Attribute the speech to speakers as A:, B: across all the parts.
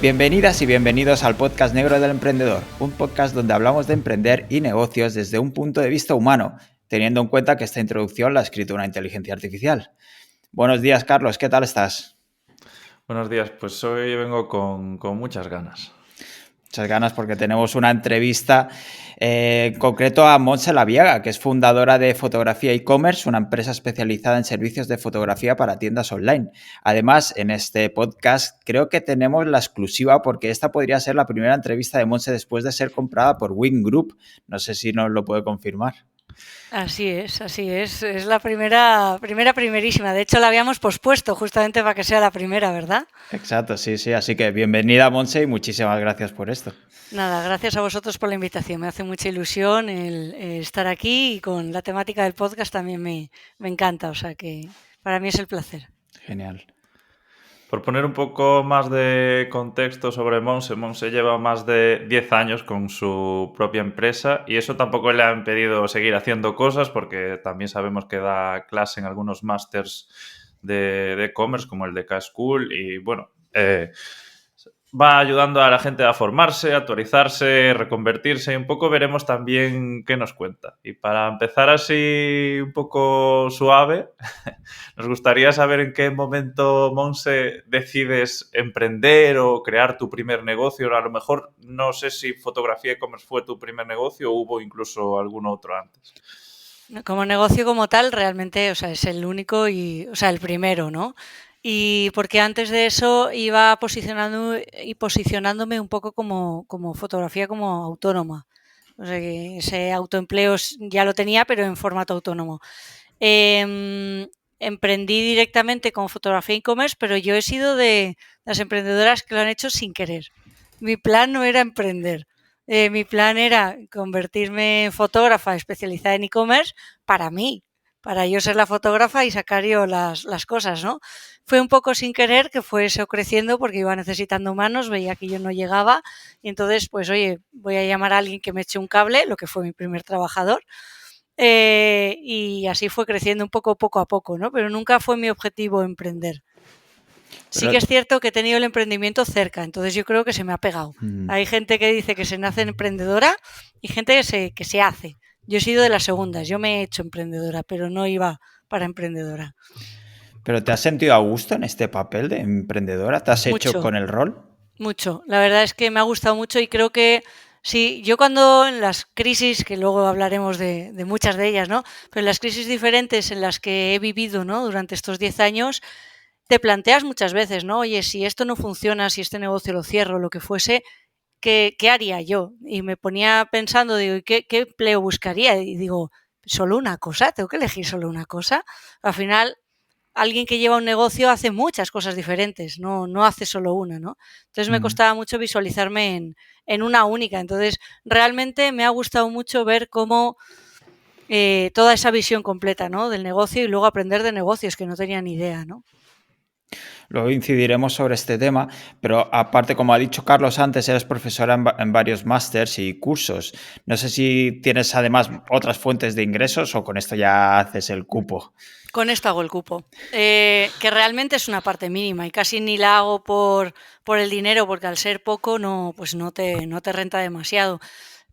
A: Bienvenidas y bienvenidos al podcast Negro del Emprendedor, un podcast donde hablamos de emprender y negocios desde un punto de vista humano, teniendo en cuenta que esta introducción la ha escrito una inteligencia artificial. Buenos días, Carlos, ¿qué tal estás?
B: Buenos días, pues hoy vengo con muchas ganas.
A: Muchas ganas porque tenemos una entrevista en concreto a Montse Laviaga, que es fundadora de Fotografía e-commerce, una empresa especializada en servicios de fotografía para tiendas online. Además, en este podcast creo que tenemos la exclusiva porque esta podría ser la primera entrevista de Montse después de ser comprada por Wing Group. No sé si nos lo puede confirmar.
C: Así es, así es. Es la primerísima. De hecho, la habíamos pospuesto justamente para que sea la primera, ¿verdad?
A: Exacto, sí, sí. Así que bienvenida, Montse, y muchísimas gracias por esto.
C: Nada, gracias a vosotros por la invitación. Me hace mucha ilusión el estar aquí y con la temática del podcast también me encanta. O sea que para mí es el placer.
A: Genial.
B: Por poner un poco más de contexto sobre Monse, Monse lleva más de 10 años con su propia empresa y eso tampoco le ha impedido seguir haciendo cosas porque también sabemos que da clase en algunos másters de e-commerce como el de K-School y bueno, va ayudando a la gente a formarse, a actualizarse, reconvertirse y un poco veremos también qué nos cuenta. Y para empezar así un poco suave, nos gustaría saber en qué momento, Monse, decides emprender o crear tu primer negocio. A lo mejor no sé si fotografía e-commerce fue tu primer negocio o hubo incluso algún otro antes.
C: Como negocio como tal, realmente, o sea, es el único y, o sea, el primero, ¿no? Y porque antes de eso iba posicionándome un poco como fotografía como autónoma. O sea, que ese autoempleo ya lo tenía, pero en formato autónomo. Emprendí directamente con fotografía e-commerce, pero yo he sido de las emprendedoras que lo han hecho sin querer. Mi plan no era emprender. Mi plan era convertirme en fotógrafa especializada en e-commerce para mí, para yo ser la fotógrafa y sacar yo las cosas, ¿no? Fue un poco sin querer que fue eso creciendo porque iba necesitando manos, veía que yo no llegaba y entonces, pues oye, voy a llamar a alguien que me eche un cable, lo que fue mi primer trabajador. Y así fue creciendo un poco a poco, ¿no? Pero nunca fue mi objetivo emprender. Sí que es cierto que he tenido el emprendimiento cerca, entonces yo creo que se me ha pegado. Hay gente que dice que se nace emprendedora y gente que se hace. Yo he sido de las segundas, yo me he hecho emprendedora, pero no iba para emprendedora.
A: ¿Pero te has sentido a gusto en este papel de emprendedora? ¿Te has hecho
C: Mucho,
A: con el rol?
C: mucho. La verdad es que me ha gustado mucho y creo que sí, yo cuando en las crisis, que luego hablaremos de muchas de ellas, ¿no? Pero en las crisis diferentes en las que he vivido, ¿no? Durante estos 10 años, te planteas muchas veces, ¿no? Oye, si esto no funciona, si este negocio lo cierro, lo que fuese, ¿qué haría yo? Y me ponía pensando, digo, ¿qué empleo buscaría? Y digo, ¿solo una cosa? ¿Tengo que elegir solo una cosa? Al final, alguien que lleva un negocio hace muchas cosas diferentes, no hace solo una, ¿no? Entonces me costaba mucho visualizarme en una única. Entonces, realmente me ha gustado mucho ver cómo toda esa visión completa, ¿no? Del negocio y luego aprender de negocios que no tenía ni idea, ¿no?
A: Luego incidiremos sobre este tema, pero aparte, como ha dicho Carlos antes, eres profesora en varios másters y cursos. No sé si tienes además otras fuentes de ingresos o con esto ya haces el cupo.
C: Con esto hago el cupo, que realmente es una parte mínima y casi ni la hago por el dinero, porque al ser poco no, pues no te renta demasiado.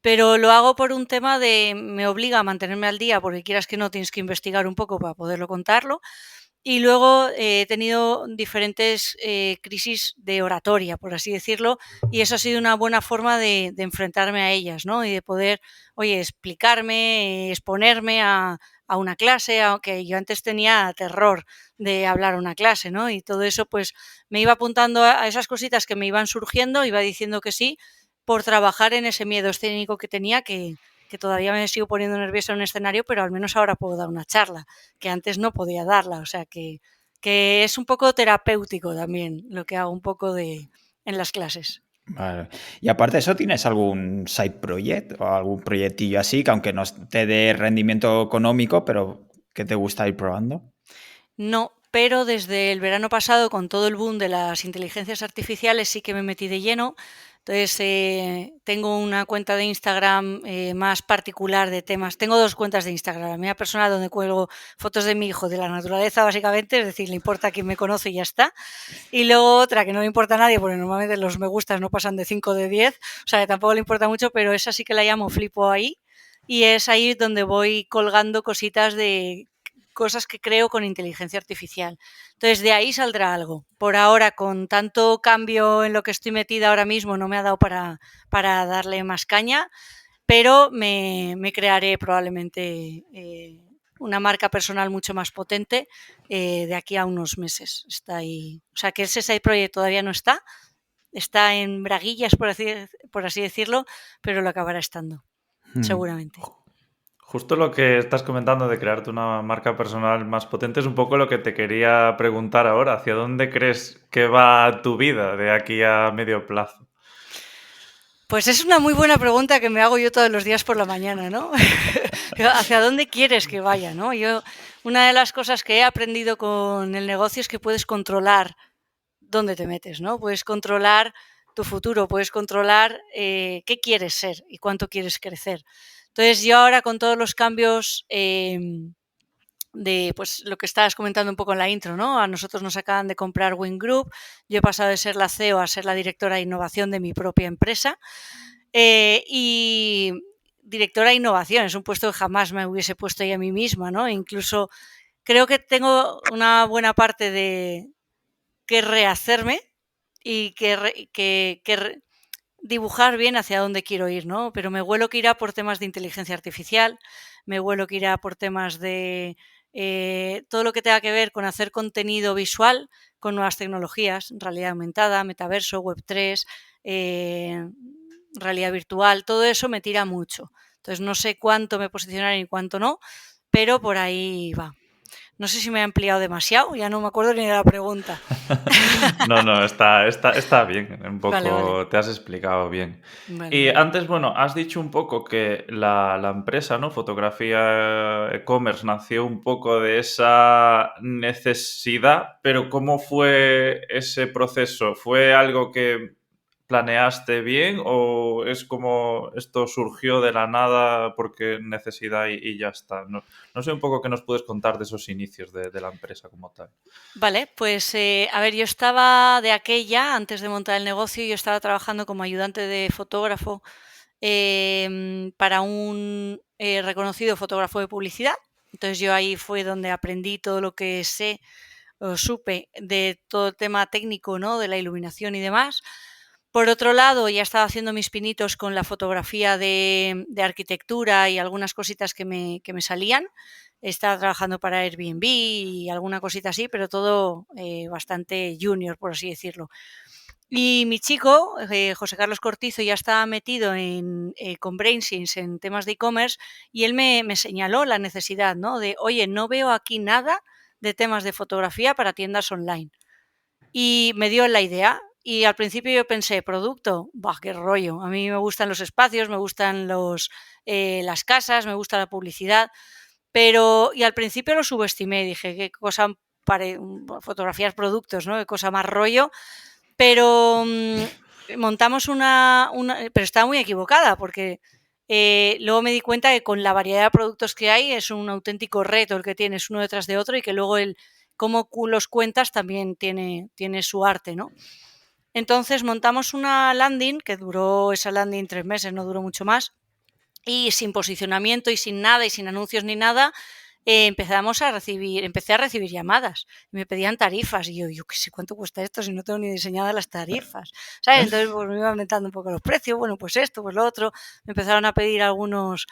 C: Pero lo hago por un tema de, me obliga a mantenerme al día, porque quieras que no, tienes que investigar un poco para poderlo contarlo. Y luego he tenido diferentes crisis de oratoria, por así decirlo, y eso ha sido una buena forma de enfrentarme a ellas, ¿no? Y de poder, oye, explicarme, exponerme a una clase, aunque yo antes tenía terror de hablar a una clase, ¿no? Y todo eso, pues me iba apuntando a esas cositas que me iban surgiendo, iba diciendo que sí, por trabajar en ese miedo escénico que tenía, que todavía me sigo poniendo nerviosa en un escenario, pero al menos ahora puedo dar una charla, que antes no podía darla. O sea que es un poco terapéutico también lo que hago un poco en las clases.
A: Vale. Y aparte de eso, ¿tienes algún side project o algún proyectillo así que aunque no te dé rendimiento económico, pero que te gusta ir probando?
C: No, pero desde el verano pasado, con todo el boom de las inteligencias artificiales, sí que me metí de lleno. Entonces, tengo una cuenta de Instagram más particular de temas. Tengo 2 cuentas de Instagram. La mía personal, donde cuelgo fotos de mi hijo, de la naturaleza, básicamente, es decir, le importa a quien me conoce y ya está. Y luego otra que no le importa a nadie, porque normalmente los me gustas no pasan de 5 o de 10, o sea, que tampoco le importa mucho, pero esa sí que la llamo Flipo ahí, y es ahí donde voy colgando cositas de cosas que creo con inteligencia artificial. Entonces, de ahí saldrá algo. Por ahora, con tanto cambio en lo que estoy metida ahora mismo, no me ha dado para darle más caña, pero me crearé probablemente una marca personal mucho más potente de aquí a unos meses. Está ahí. O sea, que ese side project todavía no está en braguillas, por así decirlo, pero lo acabará estando, seguramente.
B: Justo lo que estás comentando de crearte una marca personal más potente es un poco lo que te quería preguntar ahora. ¿Hacia dónde crees que va tu vida de aquí a medio plazo?
C: Pues es una muy buena pregunta que me hago yo todos los días por la mañana, ¿no? ¿Hacia dónde quieres que vaya, no? Una de las cosas que he aprendido con el negocio es que puedes controlar dónde te metes, ¿no? Puedes controlar tu futuro, puedes controlar qué quieres ser y cuánto quieres crecer. Entonces, yo ahora con todos los cambios de pues lo que estabas comentando un poco en la intro, ¿no? A nosotros nos acaban de comprar Wing Group, yo he pasado de ser la CEO a ser la directora de innovación de mi propia empresa y directora de innovación, es un puesto que jamás me hubiese puesto ahí a mí misma, ¿no? Incluso creo que tengo una buena parte de que rehacerme y dibujar bien hacia dónde quiero ir, ¿no? Pero me huelo que irá por temas de inteligencia artificial, me huelo que irá por temas de todo lo que tenga que ver con hacer contenido visual con nuevas tecnologías, realidad aumentada, metaverso, Web3, realidad virtual, todo eso me tira mucho. Entonces no sé cuánto me posicionaré y cuánto no, pero por ahí va. No sé si me he ampliado demasiado, ya no me acuerdo ni de la pregunta.
B: No, está bien, un
C: Vale, vale.
B: poco te has explicado bien.
C: Vale,
B: Y
C: vale.
B: antes, bueno, has dicho un poco que la empresa, ¿no? Fotografía e-commerce nació un poco de esa necesidad, pero ¿cómo fue ese proceso? ¿Fue algo que planeaste bien o es como esto surgió de la nada porque necesidad y ya está? No sé un poco qué nos puedes contar de esos inicios de la empresa como tal.
C: Vale, pues a ver, yo estaba de aquella, antes de montar el negocio, yo estaba trabajando como ayudante de fotógrafo para un reconocido fotógrafo de publicidad. Entonces yo ahí fue donde aprendí todo lo que sé o supe de todo el tema técnico, ¿no? De la iluminación y demás. Por otro lado, ya estaba haciendo mis pinitos con la fotografía de arquitectura y algunas cositas que me salían. Estaba trabajando para Airbnb y alguna cosita así, pero todo bastante junior, por así decirlo. Y mi chico, José Carlos Cortizo, ya estaba metido con BrainSense en temas de e-commerce y él me señaló la necesidad, ¿no? De, oye, no veo aquí nada de temas de fotografía para tiendas online. Y me dio la idea. Y al principio yo pensé, producto, bah, qué rollo. A mí me gustan los espacios, me gustan las casas, me gusta la publicidad. Y al principio lo subestimé, dije, qué cosa, fotografías productos, ¿no? Qué cosa más rollo. Pero montamos pero estaba muy equivocada porque luego me di cuenta que con la variedad de productos que hay es un auténtico reto el que tienes uno detrás de otro y que luego el cómo los cuentas también tiene su arte, ¿no? Entonces montamos una landing, que duró esa landing 3 meses, no duró mucho más, y sin posicionamiento y sin nada y sin anuncios ni nada, empecé a recibir llamadas, me pedían tarifas y yo qué sé cuánto cuesta esto si no tengo ni diseñadas las tarifas, ¿sabes? Entonces pues, me iba aumentando un poco los precios, bueno, pues esto, pues lo otro, me empezaron a pedir algunos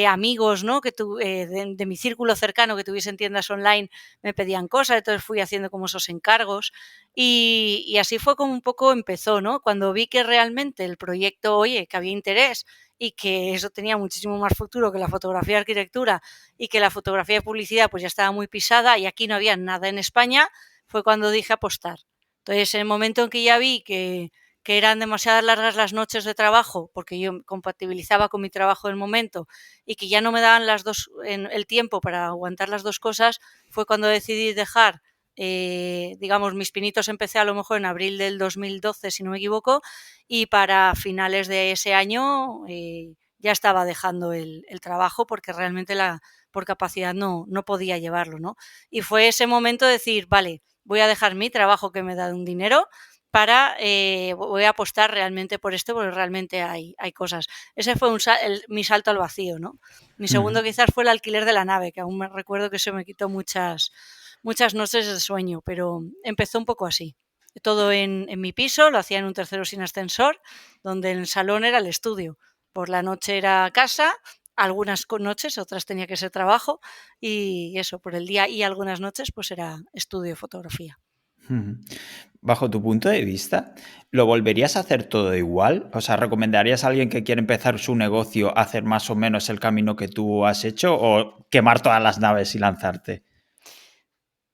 C: amigos, ¿no? De mi círculo cercano que tuviesen tiendas online, me pedían cosas, entonces fui haciendo como esos encargos y así fue como un poco empezó, ¿no? Cuando vi que realmente el proyecto, oye, que había interés y que eso tenía muchísimo más futuro que la fotografía de arquitectura y que la fotografía de publicidad pues ya estaba muy pisada y aquí no había nada en España, fue cuando dije apostar. Entonces, en el momento en que ya vi que eran demasiadas largas las noches de trabajo, porque yo compatibilizaba con mi trabajo del momento y que ya no me daban el tiempo para aguantar las dos cosas, fue cuando decidí dejar digamos, mis pinitos empecé a lo mejor en abril del 2012, si no me equivoco, y para finales de ese año ya estaba dejando el trabajo porque realmente por capacidad no podía llevarlo, ¿no? Y fue ese momento de decir, vale, voy a dejar mi trabajo que me da un dinero para, voy a apostar realmente por esto porque realmente hay cosas. Ese fue mi salto al vacío, ¿no? Mi segundo quizás fue el alquiler de la nave, que aún me recuerdo que eso me quitó muchas noches de sueño, pero empezó un poco así. Todo en mi piso, lo hacía en un tercero sin ascensor, donde el salón era el estudio. Por la noche era casa, algunas noches, otras tenía que ser trabajo, y eso, por el día y algunas noches, pues era estudio de fotografía.
A: Bajo tu punto de vista, ¿lo volverías a hacer todo igual? O sea, ¿recomendarías a alguien que quiere empezar su negocio hacer más o menos el camino que tú has hecho o quemar todas las naves y lanzarte?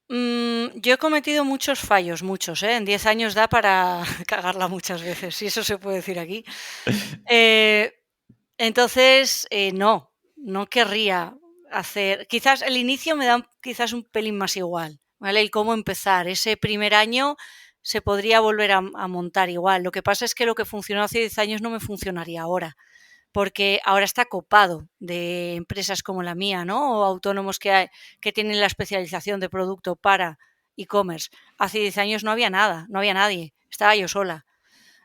C: Yo he cometido muchos fallos, muchos, ¿eh? En 10 años da para cagarla muchas veces, si eso se puede decir aquí. Eh, entonces, no querría hacer. Quizás el inicio me da quizás un pelín más igual, ¿vale? El cómo empezar. Ese primer año se podría volver a montar igual. Lo que pasa es que lo que funcionó hace 10 años no me funcionaría ahora, porque ahora está copado de empresas como la mía, ¿no? O autónomos que tienen la especialización de producto para e-commerce. Hace 10 años no había nada, no había nadie, estaba yo sola.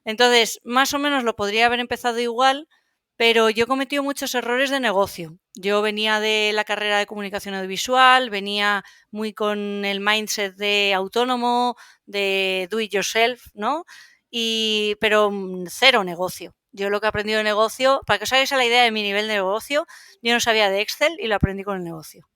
C: Entonces, más o menos lo podría haber empezado igual, pero yo he cometido muchos errores de negocio. Yo venía de la carrera de comunicación audiovisual, venía muy con el mindset de autónomo, de do it yourself, ¿no? Pero cero negocio. Yo lo que he aprendido de negocio, para que os hagáis a la idea de mi nivel de negocio, yo no sabía de Excel y lo aprendí con el negocio,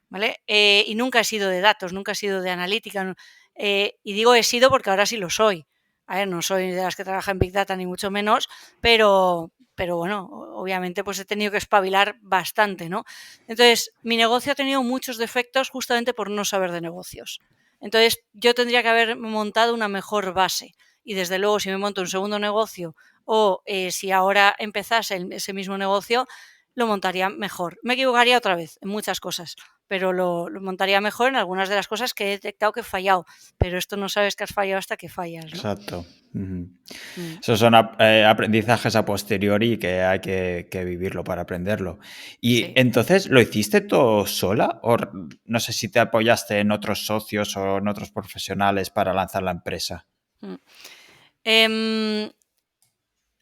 C: ¿vale? Y nunca he sido de datos, nunca he sido de analítica. Y digo he sido porque ahora sí lo soy. A ver, no soy de las que trabaja en Big Data ni mucho menos, pero bueno, obviamente pues he tenido que espabilar bastante, ¿no? Entonces, mi negocio ha tenido muchos defectos justamente por no saber de negocios. Entonces, yo tendría que haber montado una mejor base. Y desde luego, si me monto un segundo negocio o si ahora empezase ese mismo negocio, lo montaría mejor. Me equivocaría otra vez en muchas cosas, pero lo montaría mejor en algunas de las cosas que he detectado que he fallado. Pero esto no sabes que has fallado hasta que fallas, ¿no?
A: Exacto. Esos son aprendizajes a posteriori que hay que vivirlo para aprenderlo. Y
C: Sí.
A: entonces, ¿lo hiciste todo sola? O no sé si te apoyaste en otros socios o en otros profesionales para lanzar la empresa.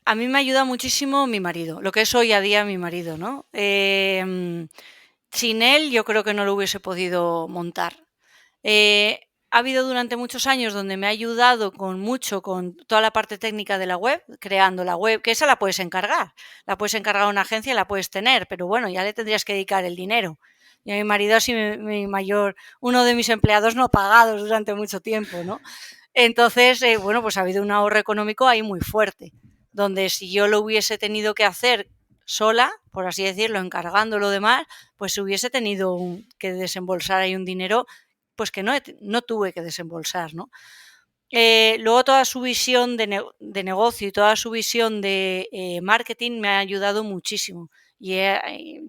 C: A mí me ayuda muchísimo mi marido, lo que es hoy a día mi marido, ¿no? Sin él yo creo que no lo hubiese podido montar. Ha habido durante muchos años donde me ha ayudado con toda la parte técnica de la web, creando la web, que esa la puedes encargar a una agencia y la puedes tener, pero bueno, ya le tendrías que dedicar el dinero. Y a mi marido ha sido uno de mis empleados no pagados durante mucho tiempo, ¿no? Entonces, bueno, pues ha habido un ahorro económico ahí muy fuerte, donde si yo lo hubiese tenido que hacer sola, por así decirlo, encargando lo demás, pues hubiese tenido que desembolsar ahí un dinero pues que no tuve que desembolsar, ¿no? Luego toda su visión de negocio y toda su visión de marketing me ha ayudado muchísimo y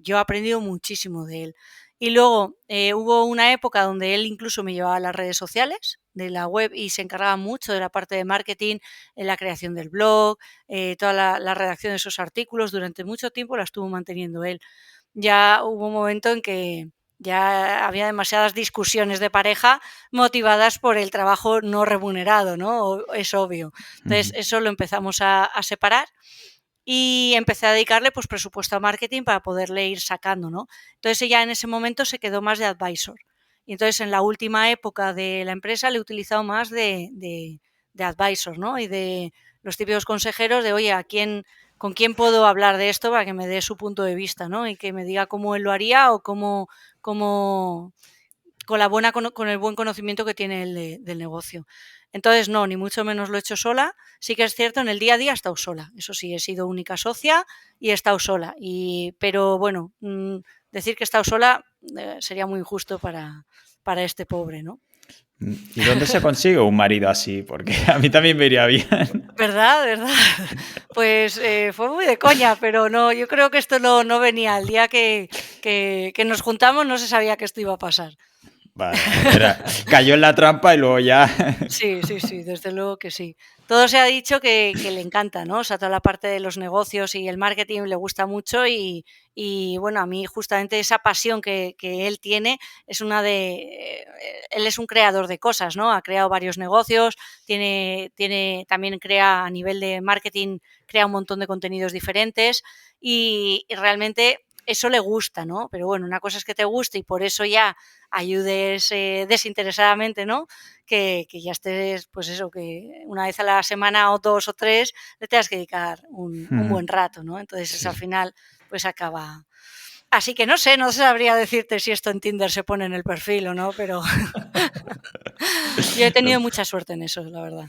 C: yo he aprendido muchísimo de él. Y luego hubo una época donde él incluso me llevaba a las redes sociales de la web y se encargaba mucho de la parte de marketing, en la creación del blog, toda la redacción de esos artículos. Durante mucho tiempo la estuvo manteniendo él. Ya hubo un momento en que ya había demasiadas discusiones de pareja motivadas por el trabajo no remunerado, ¿no? Es obvio. Entonces, eso lo empezamos a separar y empecé a dedicarle pues presupuesto a marketing para poderle ir sacando, ¿no? Entonces, ella en ese momento se quedó más de advisor. Y entonces, en la última época de la empresa le he utilizado más de advisor, ¿no? Y de los típicos consejeros de, oye, ¿con quién puedo hablar de esto para que me dé su punto de vista, ¿no? Y que me diga cómo él lo haría o cómo con el buen conocimiento que tiene él del negocio. Entonces, no, ni mucho menos lo he hecho sola. Sí que es cierto, en el día a día he estado sola. Eso sí, he sido única socia y he estado sola. Pero bueno, decir que he estado sola sería muy injusto para este pobre, ¿no?
A: ¿Y dónde se consigue un marido así? Porque a mí también me iría bien.
C: ¿Verdad? Pues fue muy de coña, pero no, yo creo que esto no venía. El día que nos juntamos no se sabía que esto iba a pasar.
A: Vale, cayó en la trampa y luego ya...
C: Sí, desde luego que sí. Todo se ha dicho que le encanta, ¿no? O sea, toda la parte de los negocios y el marketing le gusta mucho y bueno, a mí justamente esa pasión que él tiene es una de... Él es un creador de cosas, ¿no? Ha creado varios negocios, también crea a nivel de marketing, crea un montón de contenidos diferentes y realmente eso le gusta, ¿no? Pero bueno, una cosa es que te guste y por eso ya ayudes desinteresadamente, ¿no? Que ya estés, pues eso, que una vez a la semana o 2 o 3 le tengas que dedicar un buen rato, ¿no? Entonces eso al final pues acaba... Así que no sabría decirte si esto en Tinder se pone en el perfil o no, pero yo he tenido mucha suerte en eso, la verdad.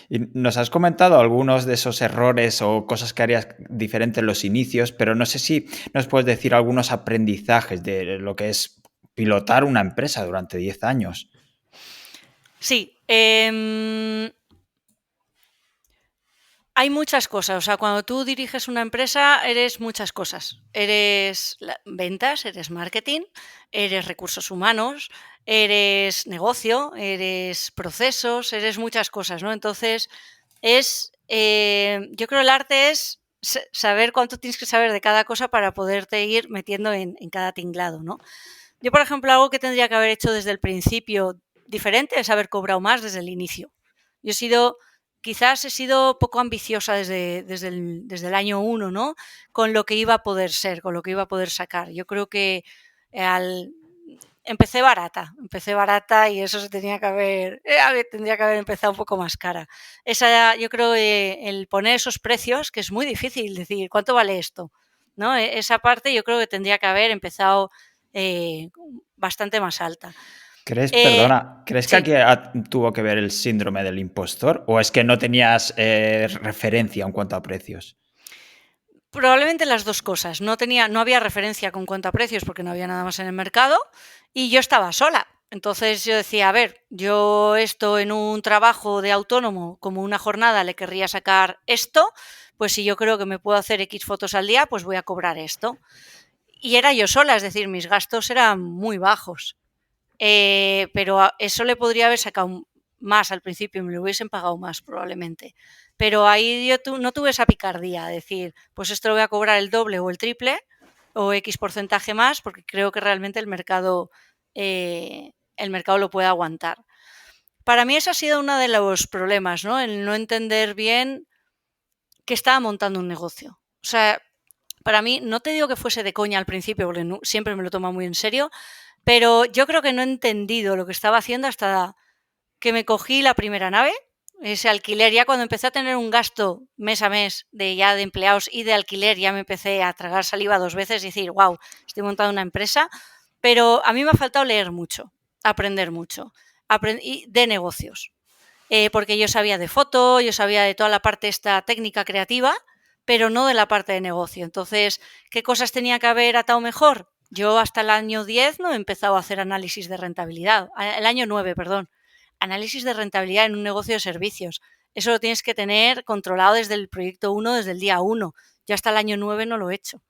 A: Y nos has comentado algunos de esos errores o cosas que harías diferente en los inicios, pero no sé si nos puedes decir algunos aprendizajes de lo que es pilotar una empresa durante 10 años.
C: Sí, hay muchas cosas, o sea, cuando tú diriges una empresa eres muchas cosas. Eres ventas, eres marketing, eres recursos humanos, eres negocio, eres procesos, eres muchas cosas, ¿no? Entonces, yo creo el arte es saber cuánto tienes que saber de cada cosa para poderte ir metiendo en cada tinglado, ¿no? Yo, por ejemplo, algo que tendría que haber hecho desde el principio diferente es haber cobrado más desde el inicio. Quizás he sido poco ambiciosa desde el año 1, ¿no? Con lo que iba a poder ser, con lo que iba a poder sacar. Yo creo que empecé barata y eso tendría que haber empezado un poco más cara. Yo creo el poner esos precios, que es muy difícil decir, ¿cuánto vale esto? ¿No? Esa parte yo creo que tendría que haber empezado bastante más alta.
A: ¿Crees
C: Sí.
A: que aquí tuvo que ver el síndrome del impostor o es que no tenías referencia en cuanto a precios?
C: Probablemente las dos cosas. No había referencia con cuanto a precios porque no había nada más en el mercado y yo estaba sola. Entonces yo decía, a ver, yo esto en un trabajo de autónomo como una jornada le querría sacar esto, pues si yo creo que me puedo hacer X fotos al día, pues voy a cobrar esto. Y era yo sola, es decir, mis gastos eran muy bajos. Pero eso le podría haber sacado más al principio, me lo hubiesen pagado más probablemente. Pero ahí yo no tuve esa picardía, decir, pues esto lo voy a cobrar el doble o el triple o X porcentaje más, porque creo que realmente el mercado lo puede aguantar. Para mí ese ha sido uno de los problemas, ¿no? El no entender bien que estaba montando un negocio. O sea, para mí, no te digo que fuese de coña al principio, porque siempre me lo tomo muy en serio, pero yo creo que no he entendido lo que estaba haciendo hasta que me cogí la primera nave, ese alquiler. Ya cuando empecé a tener un gasto mes a mes de empleados y de alquiler, ya me empecé a tragar saliva 2 veces y decir, wow, estoy montando una empresa. Pero a mí me ha faltado leer mucho, aprender mucho, de negocios. Porque yo sabía de foto, yo sabía de toda la parte esta técnica creativa, pero no de la parte de negocio. Entonces, ¿qué cosas tenía que haber atado mejor? Yo hasta el año 10 no he empezado a hacer análisis de rentabilidad. El año 9, perdón. Análisis de rentabilidad en un negocio de servicios. Eso lo tienes que tener controlado desde el proyecto 1, desde el día 1. Yo hasta el año 9 no lo he hecho.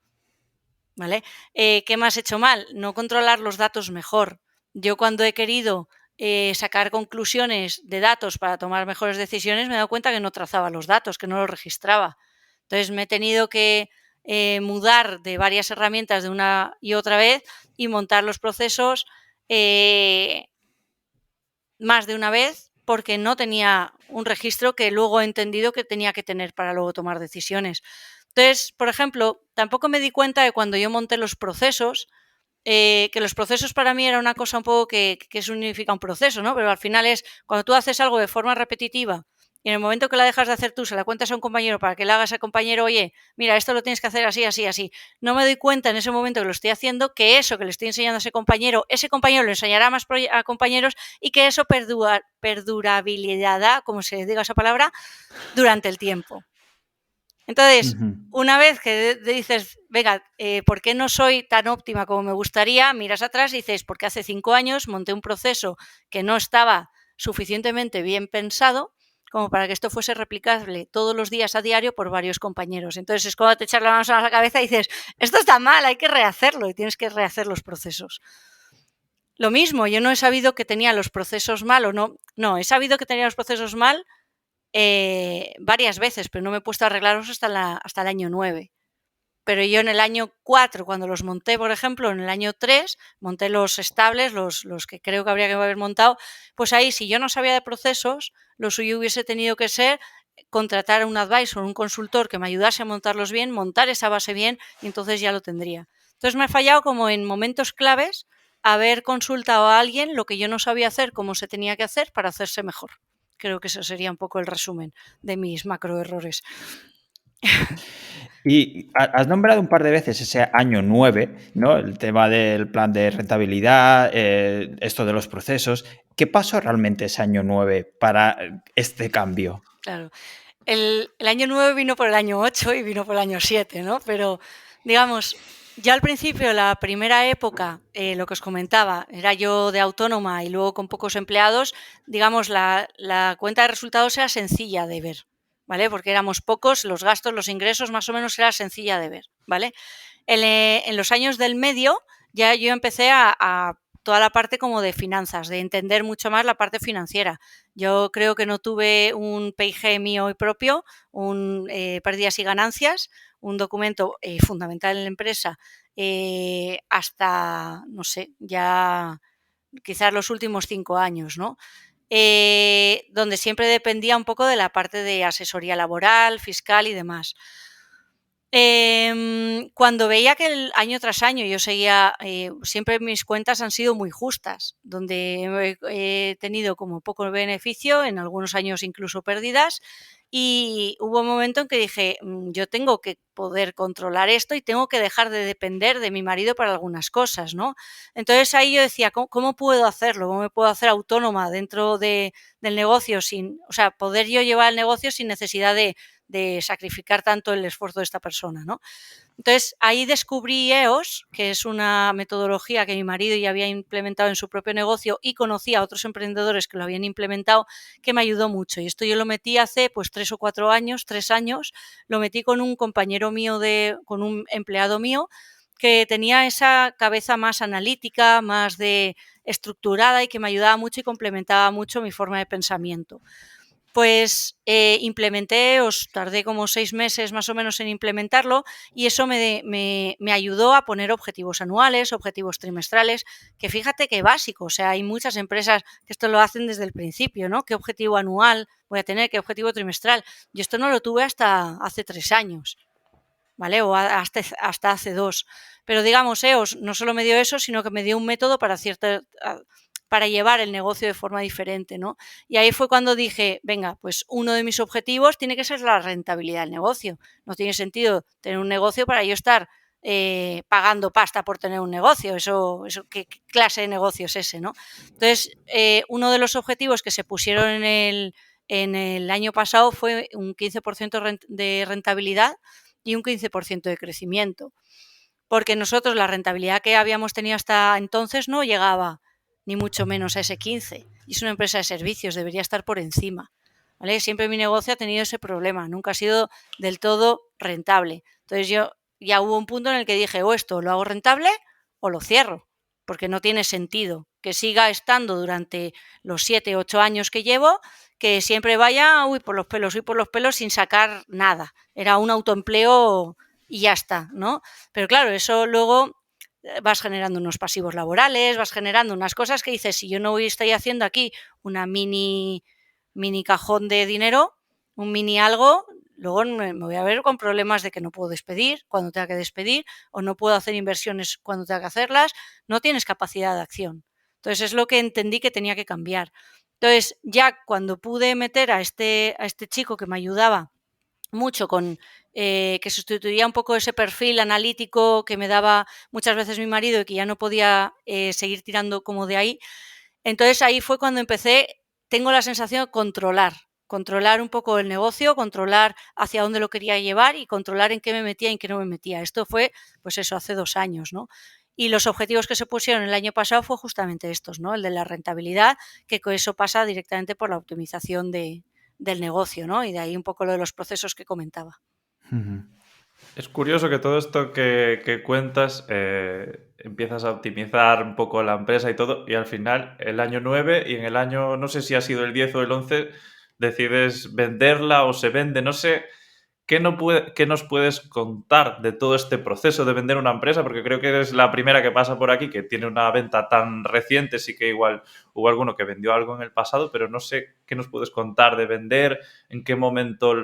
C: ¿Vale? ¿Qué más he hecho mal? No controlar los datos mejor. Yo cuando he querido sacar conclusiones de datos para tomar mejores decisiones, me he dado cuenta que no trazaba los datos, que no los registraba. Entonces me he tenido que mudar de varias herramientas de una y otra vez y montar los procesos más de una vez porque no tenía un registro que luego he entendido que tenía que tener para luego tomar decisiones. Entonces, por ejemplo, tampoco me di cuenta de cuando yo monté los procesos, que los procesos para mí era una cosa un poco que significa un proceso, ¿no? Pero al final es cuando tú haces algo de forma repetitiva y en el momento que la dejas de hacer tú, se la cuentas a un compañero para que le hagas al compañero, oye, mira, esto lo tienes que hacer así, así, así. No me doy cuenta en ese momento que lo estoy haciendo que eso que le estoy enseñando a ese compañero lo enseñará a más a compañeros y que eso perdurabilidad, como se diga esa palabra, durante el tiempo. Entonces, una vez que dices, venga, ¿por qué no soy tan óptima como me gustaría? Miras atrás y dices, porque hace 5 años monté un proceso que no estaba suficientemente bien pensado como para que esto fuese replicable todos los días a diario por varios compañeros. Entonces es cuando te echas las manos a la cabeza y dices, esto está mal, hay que rehacerlo y tienes que rehacer los procesos. Lo mismo, yo no he sabido que tenía los procesos mal o no, he sabido que tenía los procesos mal varias veces, pero no me he puesto a arreglarlos hasta el año 9. Pero yo en el año 4, cuando los monté, por ejemplo, en el año 3, monté los estables, los que creo que habría que haber montado, pues ahí, si yo no sabía de procesos, lo suyo hubiese tenido que ser contratar a un advisor, un consultor que me ayudase a montarlos bien, montar esa base bien, y entonces ya lo tendría. Entonces me ha fallado como en momentos claves haber consultado a alguien lo que yo no sabía hacer, cómo se tenía que hacer para hacerse mejor. Creo que eso sería un poco el resumen de mis macro errores.
A: Y has nombrado un par de veces ese año 9, ¿no? El tema del plan de rentabilidad, esto de los procesos. ¿Qué pasó realmente ese año 9 para este cambio?
C: Claro. El año 9 vino por el año 8 y vino por el año 7, ¿no? Pero, digamos, ya al principio, la primera época, lo que os comentaba, era yo de autónoma y luego con pocos empleados, digamos, la cuenta de resultados era sencilla de ver, ¿vale? Porque éramos pocos, los gastos, los ingresos, más o menos era sencilla de ver, ¿vale? En los años del medio ya yo empecé a toda la parte como de finanzas, de entender mucho más la parte financiera. Yo creo que no tuve un PIG mío y propio, un pérdidas y ganancias, un documento fundamental en la empresa, hasta, no sé, ya quizás los últimos 5 años, ¿no? Donde siempre dependía un poco de la parte de asesoría laboral, fiscal y demás. Cuando veía que el año tras año yo seguía, siempre mis cuentas han sido muy justas, donde he tenido como poco beneficio, en algunos años incluso pérdidas, y hubo un momento en que dije, yo tengo que poder controlar esto y tengo que dejar de depender de mi marido para algunas cosas, ¿no? Entonces ahí yo decía, ¿cómo puedo hacerlo? ¿Cómo me puedo hacer autónoma dentro del negocio o sea, poder yo llevar el negocio sin necesidad de sacrificar tanto el esfuerzo de esta persona, ¿no? Entonces, ahí descubrí EOS, que es una metodología que mi marido ya había implementado en su propio negocio y conocí a otros emprendedores que lo habían implementado, que me ayudó mucho. Y esto yo lo metí hace pues 3 o 4 años, 3 años, lo metí con un compañero mío, con un empleado mío, que tenía esa cabeza más analítica, más de estructurada y que me ayudaba mucho y complementaba mucho mi forma de pensamiento. Pues implementé, os tardé como 6 meses más o menos en implementarlo y eso me ayudó a poner objetivos anuales, objetivos trimestrales, que fíjate qué básico, o sea, hay muchas empresas que esto lo hacen desde el principio, ¿no? ¿Qué objetivo anual voy a tener? ¿Qué objetivo trimestral? Yo esto no lo tuve hasta hace 3 años, ¿vale? O hasta hace 2. Pero digamos, EOS no solo me dio eso, sino que me dio un método para llevar el negocio de forma diferente, ¿no? Y ahí fue cuando dije, venga, pues uno de mis objetivos tiene que ser la rentabilidad del negocio. No tiene sentido tener un negocio para yo estar pagando pasta por tener un negocio. ¿Qué clase de negocio es ese, no? Entonces, uno de los objetivos que se pusieron en el año pasado fue un 15% de rentabilidad y un 15% de crecimiento. Porque nosotros la rentabilidad que habíamos tenido hasta entonces no llegaba ni mucho menos a ese 15. Y es una empresa de servicios, debería estar por encima, ¿vale? Siempre mi negocio ha tenido ese problema, nunca ha sido del todo rentable. Entonces ya hubo un punto en el que dije, o esto lo hago rentable o lo cierro, porque no tiene sentido que siga estando durante los 7, 8 años que llevo, que siempre vaya, uy, por los pelos sin sacar nada. Era un autoempleo y ya está, ¿no? Pero claro, eso luego vas generando unos pasivos laborales, vas generando unas cosas que dices, si yo no estoy haciendo aquí una mini cajón de dinero, un mini algo, luego me voy a ver con problemas de que no puedo despedir cuando tenga que despedir o no puedo hacer inversiones cuando tenga que hacerlas, no tienes capacidad de acción. Entonces es lo que entendí que tenía que cambiar. Entonces ya cuando pude meter a este chico que me ayudaba mucho que sustituía un poco ese perfil analítico que me daba muchas veces mi marido y que ya no podía seguir tirando como de ahí. Entonces ahí fue cuando empecé, tengo la sensación de controlar un poco el negocio, controlar hacia dónde lo quería llevar y controlar en qué me metía y en qué no me metía. Esto fue, pues eso, hace 2 años, ¿no? Y los objetivos que se pusieron el año pasado fue justamente estos, ¿no? El de la rentabilidad, que con eso pasa directamente por la optimización del negocio, ¿no? Y de ahí un poco lo de los procesos que comentaba.
B: Es curioso que todo esto que cuentas empiezas a optimizar un poco la empresa y todo, y al final el año 9 y en el año, no sé si ha sido el 10 o el 11, decides venderla o se vende, no sé. ¿Qué nos puedes contar de todo este proceso de vender una empresa? Porque creo que eres la primera que pasa por aquí que tiene una venta tan reciente. Sí que igual hubo alguno que vendió algo en el pasado, pero no sé qué nos puedes contar de vender, en qué momento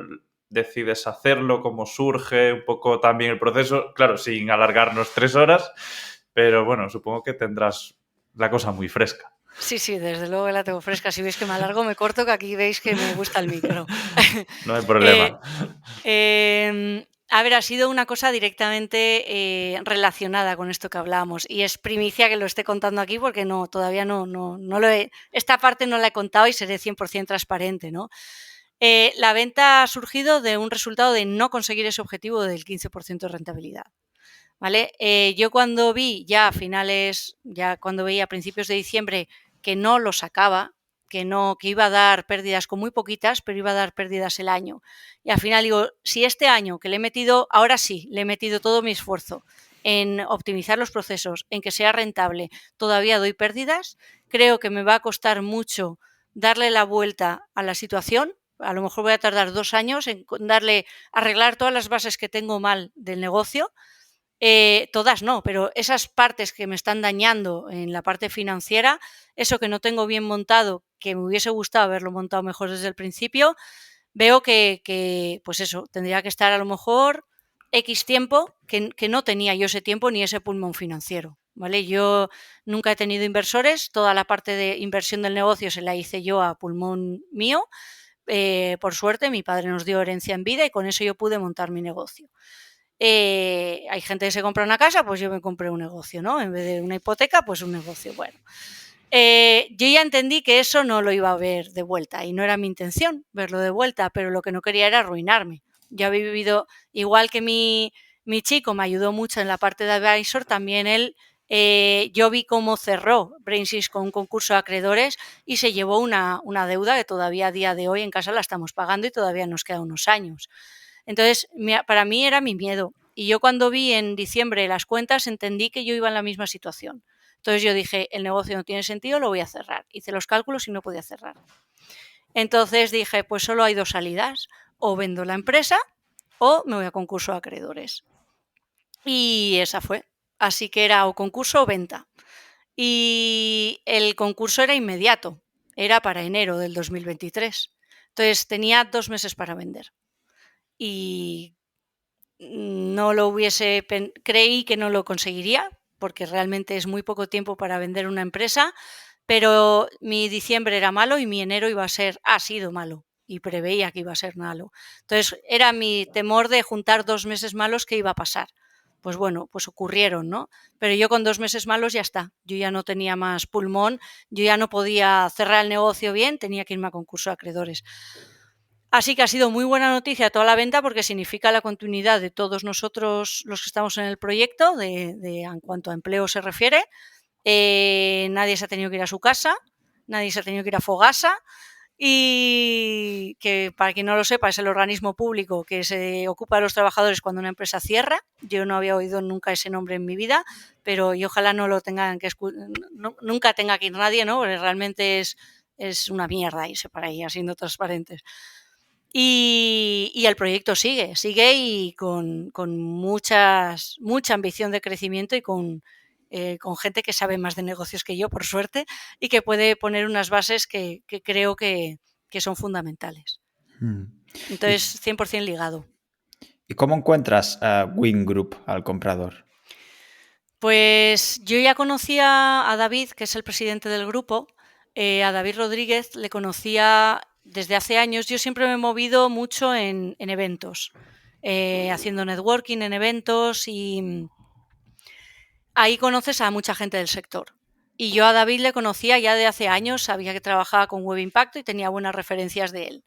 B: decides hacerlo, cómo surge, un poco también el proceso. Claro, sin alargarnos 3 horas, pero bueno, supongo que tendrás la cosa muy fresca.
C: Sí, sí, desde luego que la tengo fresca. Si veis que me alargo, me corto, que aquí veis que me gusta el micro.
B: No hay
C: Eh,
B: problema.
C: a ver, ha sido una cosa directamente relacionada con esto que hablábamos y es primicia que lo esté contando aquí porque no, todavía no lo he, esta parte no la he contado y seré 100% transparente, ¿no? La venta ha surgido de un resultado de no conseguir ese objetivo del 15% de rentabilidad, ¿vale? Yo cuando vi ya a finales, ya cuando veía a principios de diciembre que no lo sacaba, que no, que iba a dar pérdidas con muy poquitas, pero iba a dar pérdidas el año. Y al final digo, si este año que le he metido, ahora sí, le he metido todo mi esfuerzo en optimizar los procesos, en que sea rentable, todavía doy pérdidas, creo que me va a costar mucho darle la vuelta a la situación. A lo mejor voy a tardar 2 años en arreglar todas las bases que tengo mal del negocio. Todas no, pero esas partes que me están dañando en la parte financiera, eso que no tengo bien montado, que me hubiese gustado haberlo montado mejor desde el principio, veo que pues eso, tendría que estar a lo mejor X tiempo que no tenía yo ese tiempo ni ese pulmón financiero, ¿vale? Yo nunca he tenido inversores, toda la parte de inversión del negocio se la hice yo a pulmón mío. Por suerte, mi padre nos dio herencia en vida y con eso yo pude montar mi negocio. Hay gente que se compra una casa, pues yo me compré un negocio, ¿no? En vez de una hipoteca, pues un negocio. Bueno, yo ya entendí que eso no lo iba a ver de vuelta y no era mi intención verlo de vuelta, pero lo que no quería era arruinarme. Yo había vivido, igual que mi chico me ayudó mucho en la parte de advisor, también él, yo vi cómo cerró Brainsys con un concurso de acreedores y se llevó una deuda que todavía a día de hoy en casa la estamos pagando y todavía nos queda unos años. Entonces, para mí era mi miedo. Y yo cuando vi en diciembre las cuentas entendí que yo iba en la misma situación. Entonces yo dije, el negocio no tiene sentido, lo voy a cerrar. Hice los cálculos y no podía cerrar. Entonces dije, pues solo hay 2 salidas. O vendo la empresa o me voy a concurso de acreedores. Y esa fue. Así que era o concurso o venta. Y el concurso era inmediato. Era para enero del 2023. Entonces tenía 2 meses para vender. Y no lo hubiese, creí que no lo conseguiría, porque realmente es muy poco tiempo para vender una empresa, pero mi diciembre era malo y mi enero ha sido malo y preveía que iba a ser malo. Entonces era mi temor de juntar 2 meses malos que iba a pasar. Pues bueno, pues ocurrieron, ¿no? Pero yo con 2 meses malos ya está. Yo ya no tenía más pulmón, yo ya no podía cerrar el negocio bien, tenía que irme a concurso de acreedores. Así que ha sido muy buena noticia toda la venta porque significa la continuidad de todos nosotros los que estamos en el proyecto, en cuanto a empleo se refiere. Nadie se ha tenido que ir a su casa, nadie se ha tenido que ir a Fogasa y que, para quien no lo sepa, es el organismo público que se ocupa de los trabajadores cuando una empresa cierra. Yo no había oído nunca ese nombre en mi vida, pero y ojalá no lo tengan que nunca tenga que ir nadie, ¿no? Porque realmente es una mierda irse para ahí, siendo transparentes. Y el proyecto sigue y con mucha ambición de crecimiento y con gente que sabe más de negocios que yo, por suerte, y que puede poner unas bases que creo que son fundamentales. Entonces, 100% ligado.
A: ¿Y cómo encuentras a Wing Group, al comprador?
C: Pues yo ya conocía a David, que es el presidente del grupo. A David Rodríguez le conocía desde hace años. Yo siempre me he movido mucho en eventos, haciendo networking en eventos y ahí conoces a mucha gente del sector. Y yo a David le conocía ya de hace años, sabía que trabajaba con Web Impacto y tenía buenas referencias de él.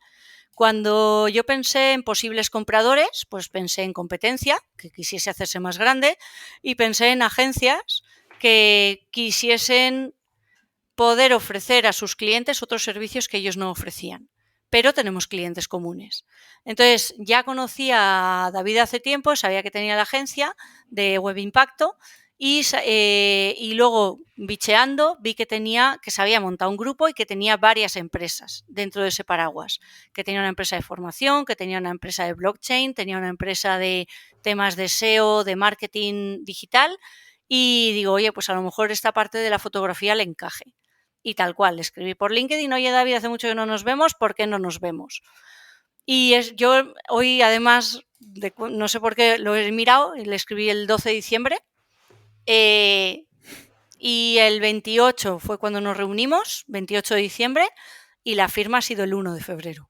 C: Cuando yo pensé en posibles compradores, pues pensé en competencia, que quisiese hacerse más grande, y pensé en agencias que quisiesen poder ofrecer a sus clientes otros servicios que ellos no ofrecían, pero tenemos clientes comunes. Entonces, ya conocía a David hace tiempo, sabía que tenía la agencia de Web Impacto y luego, bicheando, vi que se había montado un grupo y que tenía varias empresas dentro de ese paraguas, que tenía una empresa de formación, que tenía una empresa de blockchain, tenía una empresa de temas de SEO, de marketing digital, y digo, oye, pues a lo mejor esta parte de la fotografía le encaje. Y tal cual, le escribí por LinkedIn, oye David, hace mucho que no nos vemos, ¿por qué no nos vemos? Y yo hoy, además, no sé por qué lo he mirado, le escribí el 12 de diciembre y el 28 fue cuando nos reunimos, 28 de diciembre, y la firma ha sido el 1 de febrero.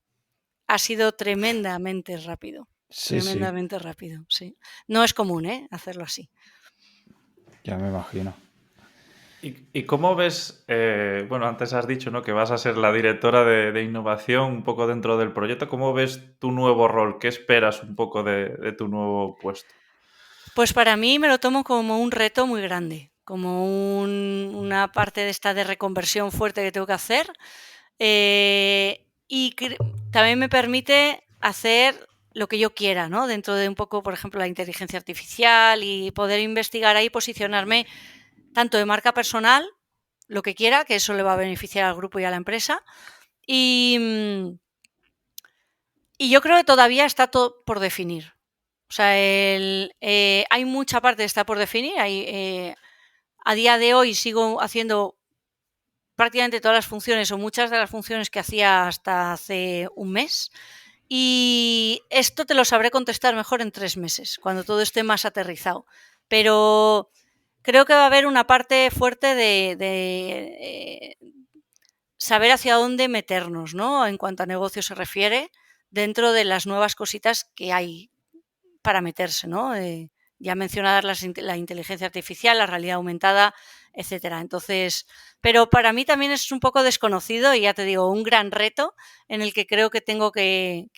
C: Ha sido tremendamente rápido.
A: Sí,
C: Tremendamente rápido, sí. No es común, hacerlo así.
A: Ya me imagino.
B: ¿Y cómo ves, bueno, antes has dicho, ¿no?, que vas a ser la directora de innovación un poco dentro del proyecto? ¿Cómo ves tu nuevo rol? ¿Qué esperas un poco de tu nuevo puesto?
C: Pues para mí me lo tomo como un reto muy grande, como una parte de esta de reconversión fuerte que tengo que hacer, y también me permite hacer lo que yo quiera, ¿no? Dentro de un poco, por ejemplo, la inteligencia artificial y poder investigar ahí, posicionarme tanto de marca personal, lo que quiera, que eso le va a beneficiar al grupo y a la empresa. Y yo creo que todavía está todo por definir. O sea, hay mucha parte que está por definir. A día de hoy sigo haciendo prácticamente todas las funciones o muchas de las funciones que hacía hasta hace un mes. Y esto te lo sabré contestar mejor en 3 meses, cuando todo esté más aterrizado. Pero creo que va a haber una parte fuerte de saber hacia dónde meternos, ¿no? En cuanto a negocio se refiere, dentro de las nuevas cositas que hay para meterse, ¿no? Ya mencionadas la inteligencia artificial, la realidad aumentada, etcétera. Entonces, pero para mí también es un poco desconocido y ya te digo, un gran reto en el que creo que tengo que